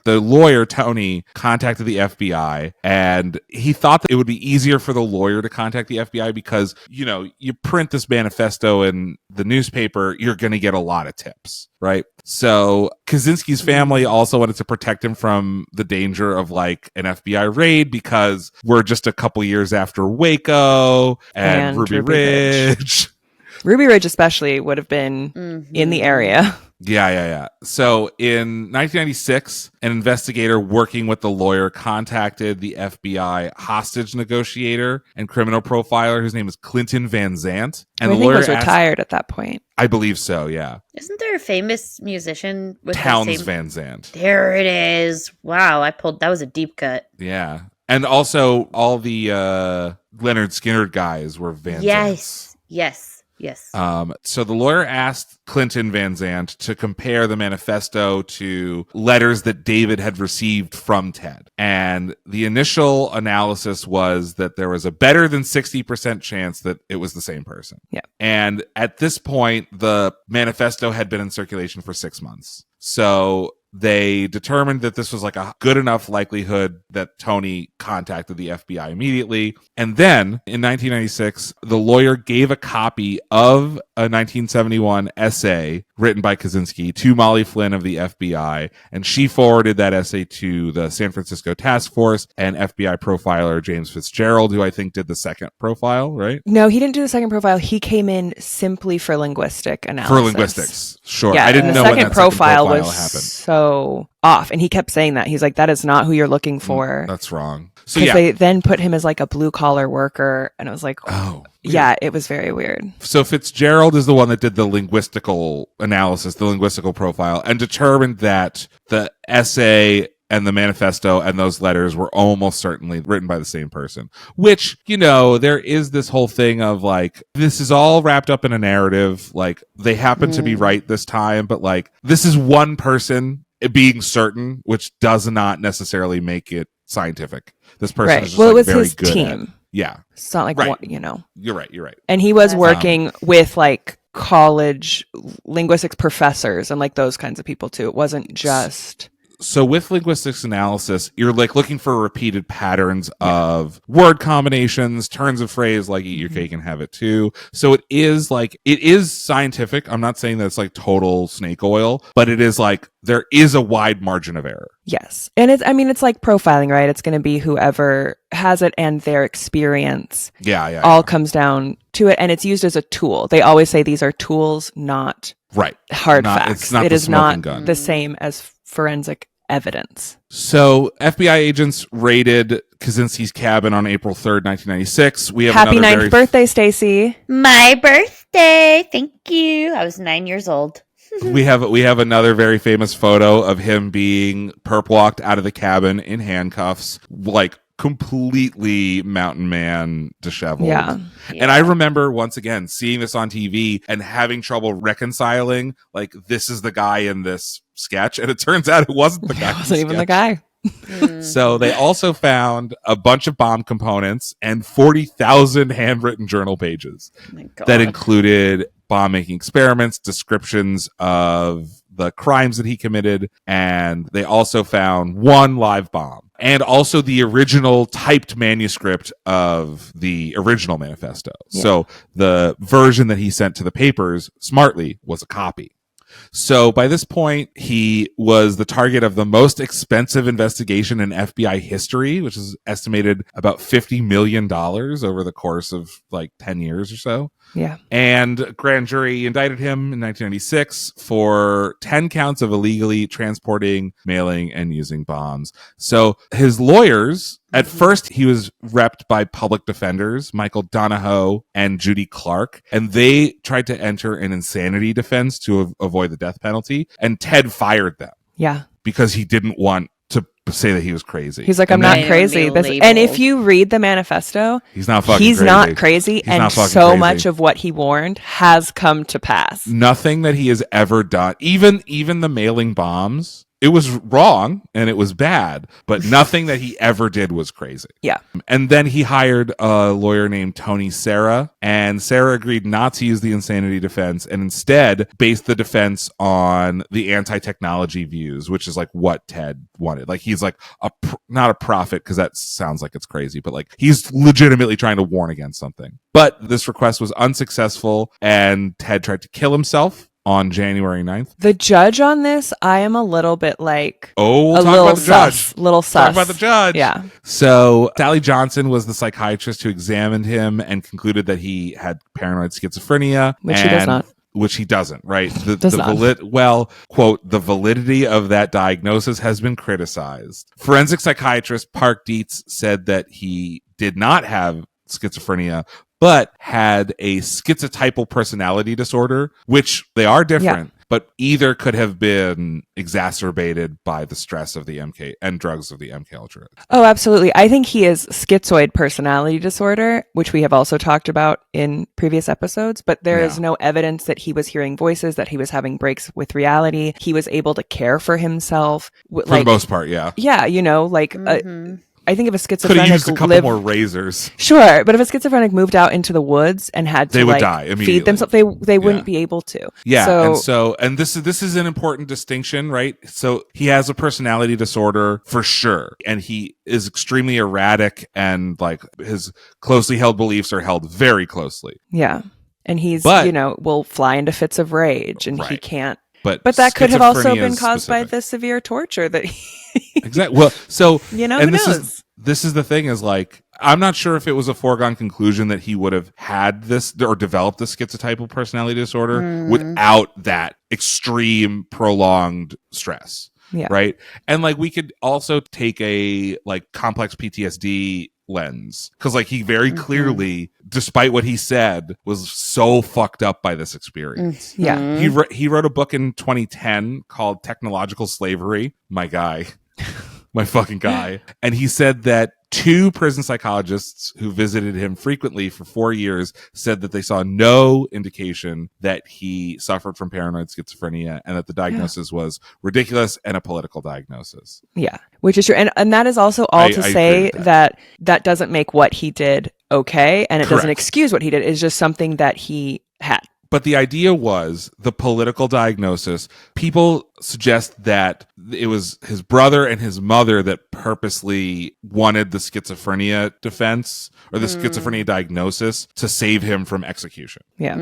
S2: the lawyer, Tony, contacted the FBI, and he thought that it would be easier for the lawyer to contact the FBI because, you know, you print this manifesto in the newspaper, you're going to get a lot of tips, right? So Kaczynski's family also wanted to protect him from the danger of like an FBI raid because we're just a couple years after Waco and Ruby Ridge.
S4: Ruby Ridge especially would have been in the area.
S2: Yeah. So in 1996, an investigator working with the lawyer contacted the FBI hostage negotiator and criminal profiler, whose name is Clinton Van Zandt. And
S4: I
S2: the
S4: think
S2: lawyer
S4: was retired at that point.
S2: I believe so, yeah.
S3: Isn't there a famous musician with
S2: Townes
S3: the same...
S2: Van Zandt.
S3: There it is. Wow, that was a deep cut.
S2: Yeah. And also all the Leonard Skinner guys were Van Zandts.
S3: Yes.
S2: So the lawyer asked Clinton Van Zandt to compare the manifesto to letters that David had received from Ted. And the initial analysis was that there was a better than 60% chance that it was the same person.
S4: Yeah.
S2: And at this point, the manifesto had been in circulation for 6 months. So they determined that this was like a good enough likelihood that Tony contacted the FBI immediately. And then in 1996, the lawyer gave a copy of a 1971 essay written by Kaczynski to Molly Flynn of the FBI. And she forwarded that essay to the San Francisco Task Force and FBI profiler James Fitzgerald, who I think did the second profile, right?
S4: No, he didn't do the second profile. He came in simply for linguistic analysis.
S2: For linguistics, sure.
S4: Yeah,
S2: I didn't know when that second profile
S4: was
S2: happened.
S4: So off, and he kept saying that. He's like, that is not who you're looking for.
S2: That's wrong. So
S4: because they then put him as like a blue collar worker, and it was like,
S2: oh
S4: yeah, it was very weird.
S2: So Fitzgerald is the one that did the linguistical analysis, the linguistical profile, and determined that the essay and the manifesto and those letters were almost certainly written by the same person. Which, you know, there is this whole thing of like, this is all wrapped up in a narrative. Like, they happen to be right this time, but like, this is one person being certain, which does not necessarily make it scientific. This person is just
S4: it was
S2: very
S4: his
S2: good
S4: team.
S2: Yeah.
S4: It's not like, you know.
S2: You're right.
S4: And he was working with like college linguistics professors and like those kinds of people too. It wasn't just...
S2: So with linguistics analysis, you're like looking for repeated patterns of word combinations, turns of phrase, like eat your cake and have it too. So it is scientific. I'm not saying that it's like total snake oil, but it is like there is a wide margin of error.
S4: Yes. And it's like profiling, right? It's going to be whoever has it and their experience.
S2: Yeah.
S4: All comes down to it. And it's used as a tool. They always say these are tools, not hard facts.
S2: It's not
S4: it
S2: the
S4: is not
S2: gun.
S4: the same as forensic evidence.
S2: So FBI agents raided Kaczynski's cabin on April 3rd, 1996. We have
S4: Happy 9th birthday, Stacy.
S3: My birthday. Thank you. I was 9 years old.
S2: we have another very famous photo of him being perp walked out of the cabin in handcuffs, like completely mountain man disheveled.
S4: Yeah.
S2: And I remember once again seeing this on TV and having trouble reconciling, like, this is the guy in this sketch, and it turns out it wasn't the guy.
S4: It wasn't even the guy.
S2: So they also found a bunch of bomb components and 40,000 handwritten journal pages that included bomb making experiments, descriptions of the crimes that he committed, and they also found one live bomb. And also the original typed manuscript of the original manifesto. Yeah. So the version that he sent to the papers, smartly, was a copy. So by this point, he was the target of the most expensive investigation in FBI history, which is estimated about $50 million over the course of like 10 years or so.
S4: Yeah.
S2: And a grand jury indicted him in 1996 for 10 counts of illegally transporting, mailing, and using bombs. So his lawyers, at first he was repped by public defenders, Michael Donahoe and Judy Clark, and they tried to enter an insanity defense to avoid the death penalty, and Ted fired them.
S4: Yeah.
S2: Because he didn't want to say that he was crazy.
S4: He's like, I'm not crazy. And if you read the manifesto,
S2: he's not fucking
S4: he's
S2: crazy.
S4: Not crazy. He's and not so crazy. Much of what he warned has come to pass.
S2: Nothing that he has ever done, even the mailing bombs, it was wrong and it was bad, but nothing that he ever did was crazy.
S4: Yeah.
S2: And then he hired a lawyer named Tony Serra, and Serra agreed not to use the insanity defense and instead based the defense on the anti-technology views, which is like what Ted wanted. Like he's like not a prophet, because that sounds like it's crazy, but like he's legitimately trying to warn against something. But this request was unsuccessful, and Ted tried to kill himself on January 9th.
S4: The judge on this, I am a little bit like,
S2: we'll
S4: a
S2: talk
S4: little
S2: about the judge.
S4: sus. Little sus.
S2: Talk about the judge.
S4: Yeah.
S2: So Sally Johnson was the psychiatrist who examined him and concluded that he had paranoid schizophrenia.
S4: Which he does not.
S2: Which he doesn't, right?
S4: Does not.
S2: Quote, the validity of that diagnosis has been criticized. Forensic psychiatrist Park Dietz said that he did not have schizophrenia, but had a schizotypal personality disorder, which they are different, but either could have been exacerbated by the stress of the MK and drugs of the MK Ultra.
S4: Oh, absolutely. I think he is schizoid personality disorder, which we have also talked about in previous episodes, but there is no evidence that he was hearing voices, that he was having breaks with reality. He was able to care for himself.
S2: For the most part, yeah.
S4: Yeah, I think if a schizophrenic
S2: could have used a couple more razors.
S4: Sure, but if a schizophrenic moved out into the woods and had to
S2: they would die immediately.
S4: Feed themselves, they wouldn't be able to.
S2: Yeah, and this is an important distinction, right? So he has a personality disorder for sure, and he is extremely erratic, and like his closely held beliefs are held very closely.
S4: Yeah, and he's will fly into fits of rage, and he can't. But that could have also been caused by the severe torture that
S2: exactly. Well, so
S4: who knows?
S2: This is the thing is like, I'm not sure if it was a foregone conclusion that he would have had this or developed this schizotypal personality disorder without that extreme prolonged stress.
S4: Yeah.
S2: Right. And like we could also take a like complex PTSD lens, because like he very clearly, despite what he said, was so fucked up by this experience.
S4: Yeah.
S2: He wrote a book in 2010 called Technological Slavery. My guy. My fucking guy. And he said that 2 prison psychologists who visited him frequently for 4 years said that they saw no indication that he suffered from paranoid schizophrenia, and that the diagnosis was ridiculous and a political diagnosis.
S4: Yeah, which is true. And that is also all to say that doesn't make what he did okay, and it doesn't excuse what he did. It's just something that he had.
S2: But the idea was the political diagnosis. People suggest that it was his brother and his mother that purposely wanted the schizophrenia defense or the schizophrenia diagnosis to save him from execution.
S4: Yeah.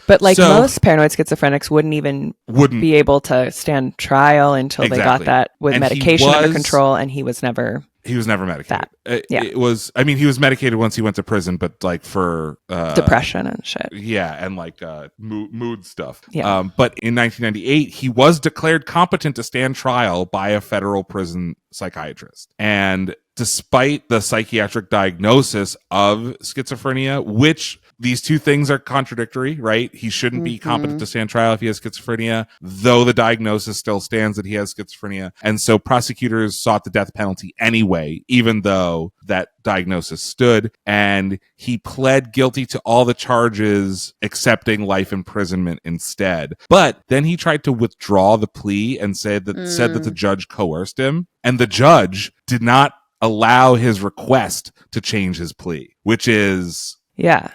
S4: But like most paranoid schizophrenics wouldn't be able to stand trial until they got that with medication under control, and he was never medicated. It was, I mean, he was medicated once he went to prison, but like for depression and shit.
S2: Yeah, and like mood stuff.
S4: Yeah.
S2: But in 1998, he was declared competent to stand trial by a federal prison psychiatrist. And despite the psychiatric diagnosis of schizophrenia, which these two things are contradictory, right? He shouldn't be competent to stand trial if he has schizophrenia, though the diagnosis still stands that he has schizophrenia. And so prosecutors sought the death penalty anyway, even though that diagnosis stood. And he pled guilty to all the charges, accepting life imprisonment instead. But then he tried to withdraw the plea and said that the judge coerced him. And the judge did not allow his request to change his plea, which is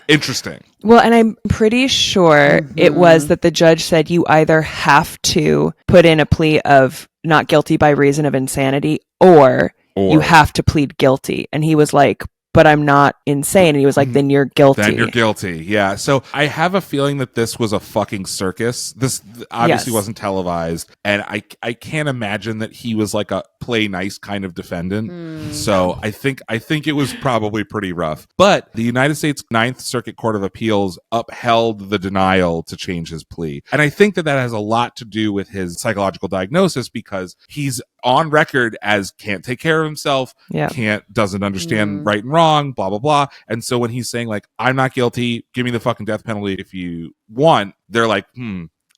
S2: interesting.
S4: Well, and I'm pretty sure it was that the judge said you either have to put in a plea of not guilty by reason of insanity or you have to plead guilty. And he was like, but I'm not insane. And he was like, then you're guilty.
S2: Then you're guilty. Yeah. So I have a feeling that this was a fucking circus. This obviously wasn't televised. And I can't imagine that he was like a play nice kind of defendant. So I think it was probably pretty rough. But the United States Ninth Circuit Court of Appeals upheld the denial to change his plea. And I think that has a lot to do with his psychological diagnosis, because he's on record as can't take care of himself, doesn't understand right and wrong, blah, blah, blah. And so when he's saying like, I'm not guilty, give me the fucking death penalty if you want, they're like,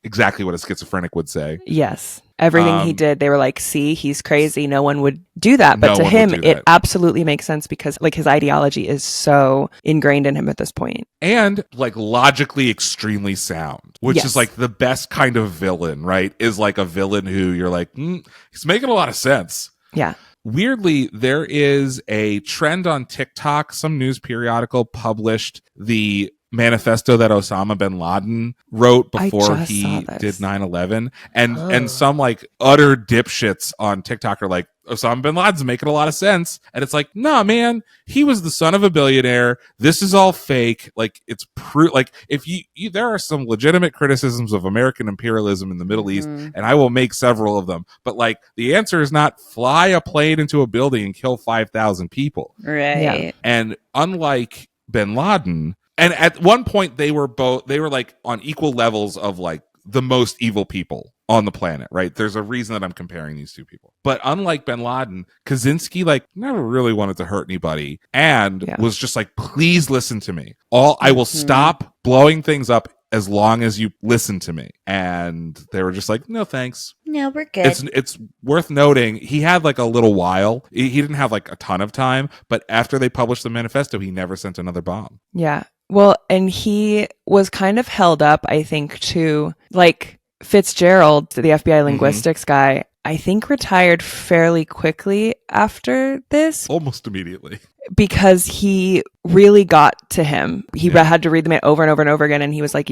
S2: exactly what a schizophrenic would say.
S4: Yes. Everything he did, they were like, see, he's crazy. No one would do that. But to him, it absolutely makes sense because like his ideology is so ingrained in him at this point.
S2: And like logically extremely sound, which is like the best kind of villain, right? Is like a villain who you're like, he's making a lot of sense.
S4: Yeah.
S2: Weirdly, there is a trend on TikTok. Some news periodical published the manifesto that Osama bin Laden wrote before he did 9/11. And some like utter dipshits on TikTok are like, Osama bin Laden's making a lot of sense. And it's like, nah, man, he was the son of a billionaire. This is all fake. Like, it's like if you there are some legitimate criticisms of American imperialism in the Middle East, and I will make several of them. But like, the answer is not fly a plane into a building and kill 5,000 people.
S3: Right. Yeah.
S2: And unlike bin Laden, and at one point they were like on equal levels of like the most evil people on the planet, right? There's a reason that I'm comparing these two people. But unlike bin Laden, Kaczynski like never really wanted to hurt anybody and was just like, please listen to me. I will stop blowing things up as long as you listen to me. And they were just like, no, thanks.
S3: No, we're good.
S2: It's worth noting he had like a little while. He didn't have like a ton of time, but after they published the manifesto, he never sent another bomb.
S4: Yeah. Well, and he was kind of held up, I think, to like Fitzgerald, the FBI linguistics guy, I think retired fairly quickly after this.
S2: Almost immediately.
S4: Because he really got to him. He had to read them over and over and over again. And he was like,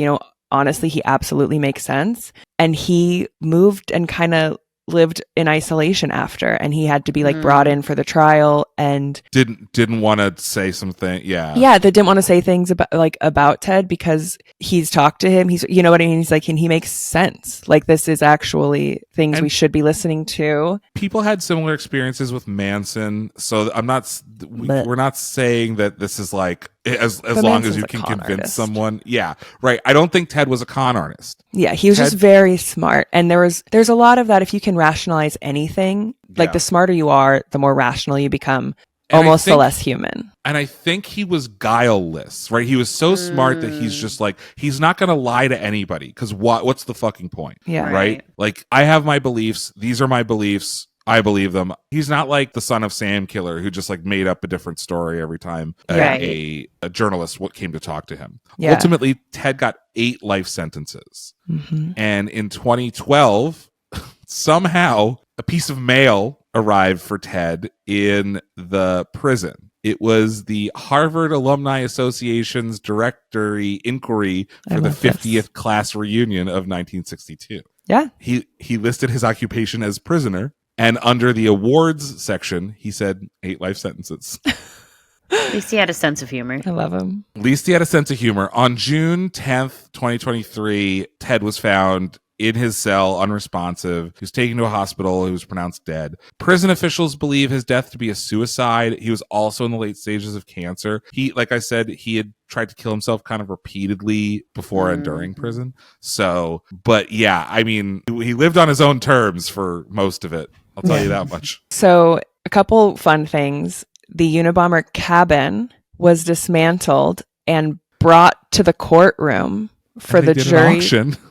S4: honestly, he absolutely makes sense. And he moved and kind of lived in isolation after, and he had to be like brought in for the trial and
S2: didn't want to say something. They
S4: didn't want to say things about Ted because he's talked to him, he's what I mean, he's like, and he makes sense, like this is actually things we should be listening to.
S2: People had similar experiences with Manson, so we're not saying that this is like as long as you can convince someone. Yeah, right. I don't think Ted was a con artist.
S4: Yeah, he was just very smart. And there's a lot of that. If you can rationalize anything, like the smarter you are, the more rational you become, almost the less human.
S2: And I think he was guileless, right? He was so smart that he's just like, he's not going to lie to anybody because what's the fucking point?
S4: Yeah.
S2: Right? Like, I have my beliefs. These are my beliefs. I believe them. He's not like the Son of Sam killer who just like made up a different story every time a journalist came to talk to him. Yeah. Ultimately, Ted got 8 life sentences. And in 2012, somehow a piece of mail arrived for Ted in the prison. It was the Harvard Alumni Association's directory inquiry for the 50th class reunion of 1962.
S4: Yeah.
S2: He listed his occupation as prisoner. And under the awards section, he said 8 life sentences.
S3: At least he had a sense of humor.
S4: I love him.
S2: At least he had a sense of humor. On June 10th, 2023, Ted was found in his cell, unresponsive. He was taken to a hospital. He was pronounced dead. Prison officials believe his death to be a suicide. He was also in the late stages of cancer. Like I said, he had tried to kill himself kind of repeatedly before and during prison. So, but yeah, I mean, he lived on his own terms for most of it. I'll tell you that much.
S4: So a couple fun things. The Unabomber cabin was dismantled and brought to the courtroom for the jury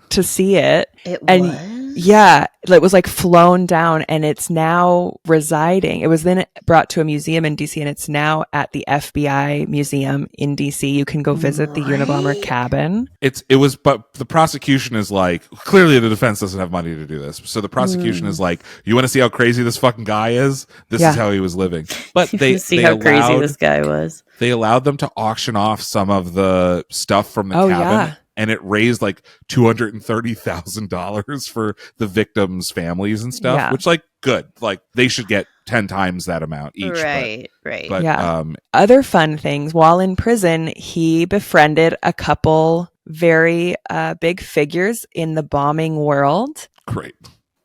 S4: to see it.
S3: It
S4: was? Yeah, it was like flown down and it's now residing. It was then brought to a museum in DC and it's now at the FBI museum in DC. You can go visit the Unabomber cabin.
S2: But the prosecution is like, clearly the defense doesn't have money to do this. So the prosecution is like, you want to see how crazy this fucking guy is? This is how he was living. But they
S3: crazy this guy was.
S2: They allowed them to auction off some of the stuff from the cabin. Yeah. And it raised like $230,000 for the victims' families and stuff, which like good. Like they should get 10 times that amount each.
S3: Right.
S2: But,
S4: other fun things. While in prison, he befriended a couple very big figures in the bombing world.
S2: Great.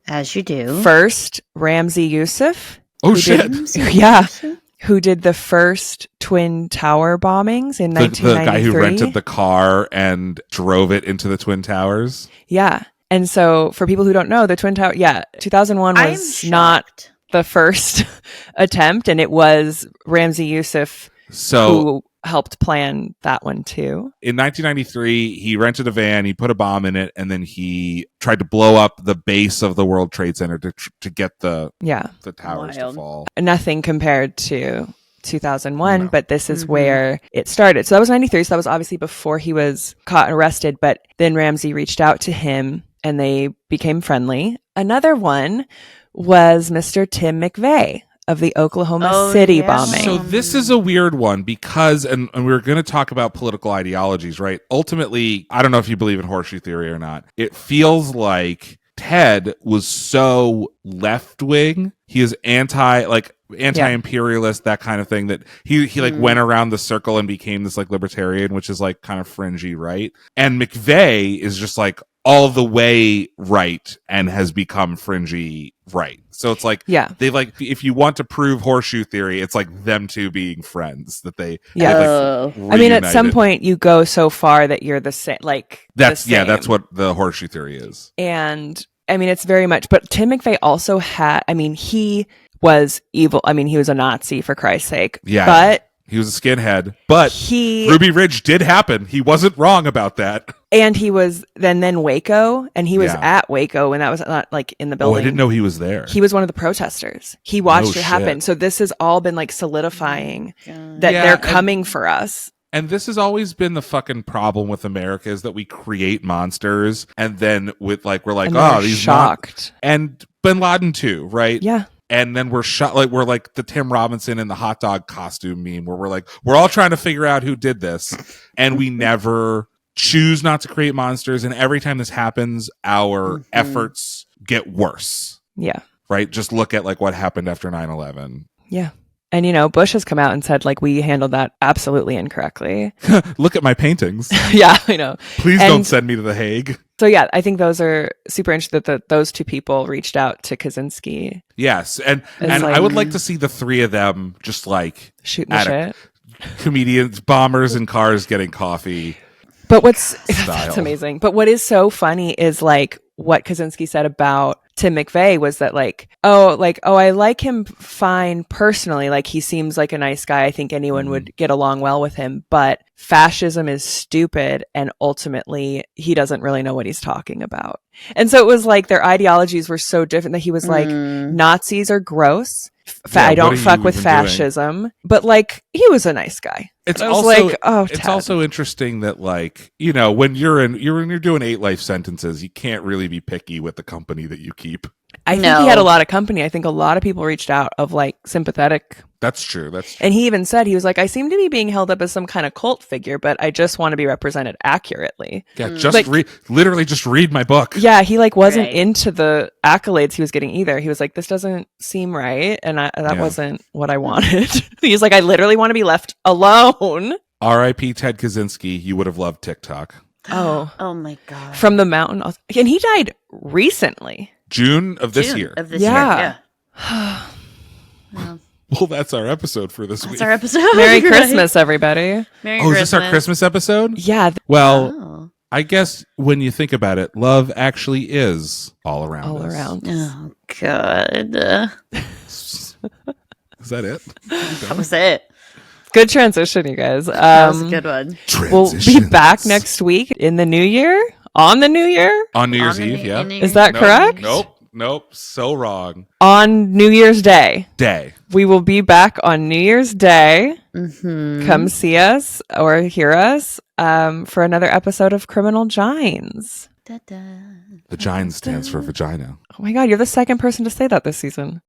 S3: As you do.
S4: First, Ramzi Yousef.
S2: Oh, shit.
S4: Who did the first Twin Tower bombings in 1993.
S2: The guy who rented the car and drove it into the Twin Towers.
S4: Yeah. And so for people who don't know, the Twin Tower, 2001 was not the first attempt. And it was Ramzi Yousef who helped plan that one too.
S2: In 1993, he rented a van, he put a bomb in it, and then he tried to blow up the base of the World Trade Center to get the towers to fall.
S4: Nothing compared to 2001, but this is where it started. So that was 93. So that was obviously before he was caught and arrested. But then Ramzi reached out to him and they became friendly. Another one was Mr. Tim McVeigh of the Oklahoma City bombing.
S2: So this is a weird one because, and we're going to talk about political ideologies, right? Ultimately, I don't know if you believe in horseshoe theory or not. It feels like Ted was so left-wing. He is anti-imperialist, that kind of thing, that he went around the circle and became this like libertarian, which is like kind of fringy, right? And McVeigh is just like all the way right and has become fringy right. So it's like, they like, if you want to prove horseshoe theory, it's like them two being friends that they,
S4: I mean, at some point you go so far that you're the same, like
S2: that's what the horseshoe theory is.
S4: And I mean, it's very much, but Tim McVeigh also had, I mean, he was evil. I mean, he was a Nazi, for Christ's sake.
S2: Yeah.
S4: But
S2: he was a skinhead, but Ruby Ridge did happen. He wasn't wrong about that.
S4: And he was then Waco, and he was at Waco, and that was not like in the building.
S2: Oh, I didn't know he was there.
S4: He was one of the protesters. He watched it happen. So this has all been like solidifying that they're coming for us.
S2: And this has always been the fucking problem with America, is that we create monsters, and then we're like, these
S4: shocked.
S2: And Bin Laden too, right?
S4: Yeah.
S2: And then we're like the Tim Robinson in the hot dog costume meme, where we're all trying to figure out who did this, and we never choose not to create monsters. And every time this happens, our efforts get worse.
S4: Yeah.
S2: Right? Just look at like what happened after 9/11.
S4: Yeah. And, Bush has come out and said, like, we handled that absolutely incorrectly.
S2: Look at my paintings.
S4: Yeah, I know.
S2: Please don't send me to The Hague.
S4: So, yeah, I think those are super interesting that those two people reached out to Kaczynski.
S2: Yes. And I would like to see the three of them just like
S4: shooting the shit.
S2: Comedians, bombers in cars getting coffee.
S4: But that's amazing. But what is so funny is like what Kaczynski said about Tim McVeigh was that I like him fine personally. Like, he seems like a nice guy. I think anyone would get along well with him, but fascism is stupid. And ultimately he doesn't really know what he's talking about. And so it was like their ideologies were so different that he was like, Nazis are gross. I don't fuck with fascism, but like, he was a nice guy.
S2: It's also interesting that, like, when you're doing 8 life sentences, you can't really be picky with the company that you keep.
S4: I think he had a lot of company. I think a lot of people reached out of like sympathetic.
S2: That's true.
S4: And he even said, he was like, I seem to be being held up as some kind of cult figure, but I just want to be represented accurately.
S2: Yeah, just read my book.
S4: Yeah, he like wasn't into the accolades he was getting either. He was like, this doesn't seem right, and that wasn't what I wanted. He's like, I literally want to be left alone.
S2: R.I.P. Ted Kaczynski. You would have loved TikTok.
S3: Oh my God.
S4: From the mountain, and he died recently.
S2: June of this year.
S4: Yeah.
S2: Well, that's our episode for this week.
S3: That's our episode.
S4: Merry Christmas, everybody.
S3: Merry Christmas.
S2: Is this our Christmas episode?
S4: Yeah.
S2: Well, I guess when you think about it, love actually is all around us.
S3: Oh, God.
S2: Is that it?
S3: That was it.
S4: Good transition, you guys.
S3: That was a good one.
S4: We'll be back next week in the new year. On the new year?
S2: On New Year's Eve, yeah.
S4: Is that correct?
S2: Nope. So wrong.
S4: On New Year's Day.
S2: We
S4: will be back on New Year's Day. Come see us or hear us for another episode of Criminal Gines.
S2: The Gines stands for vagina.
S4: Oh my God, you're the second person to say that this season.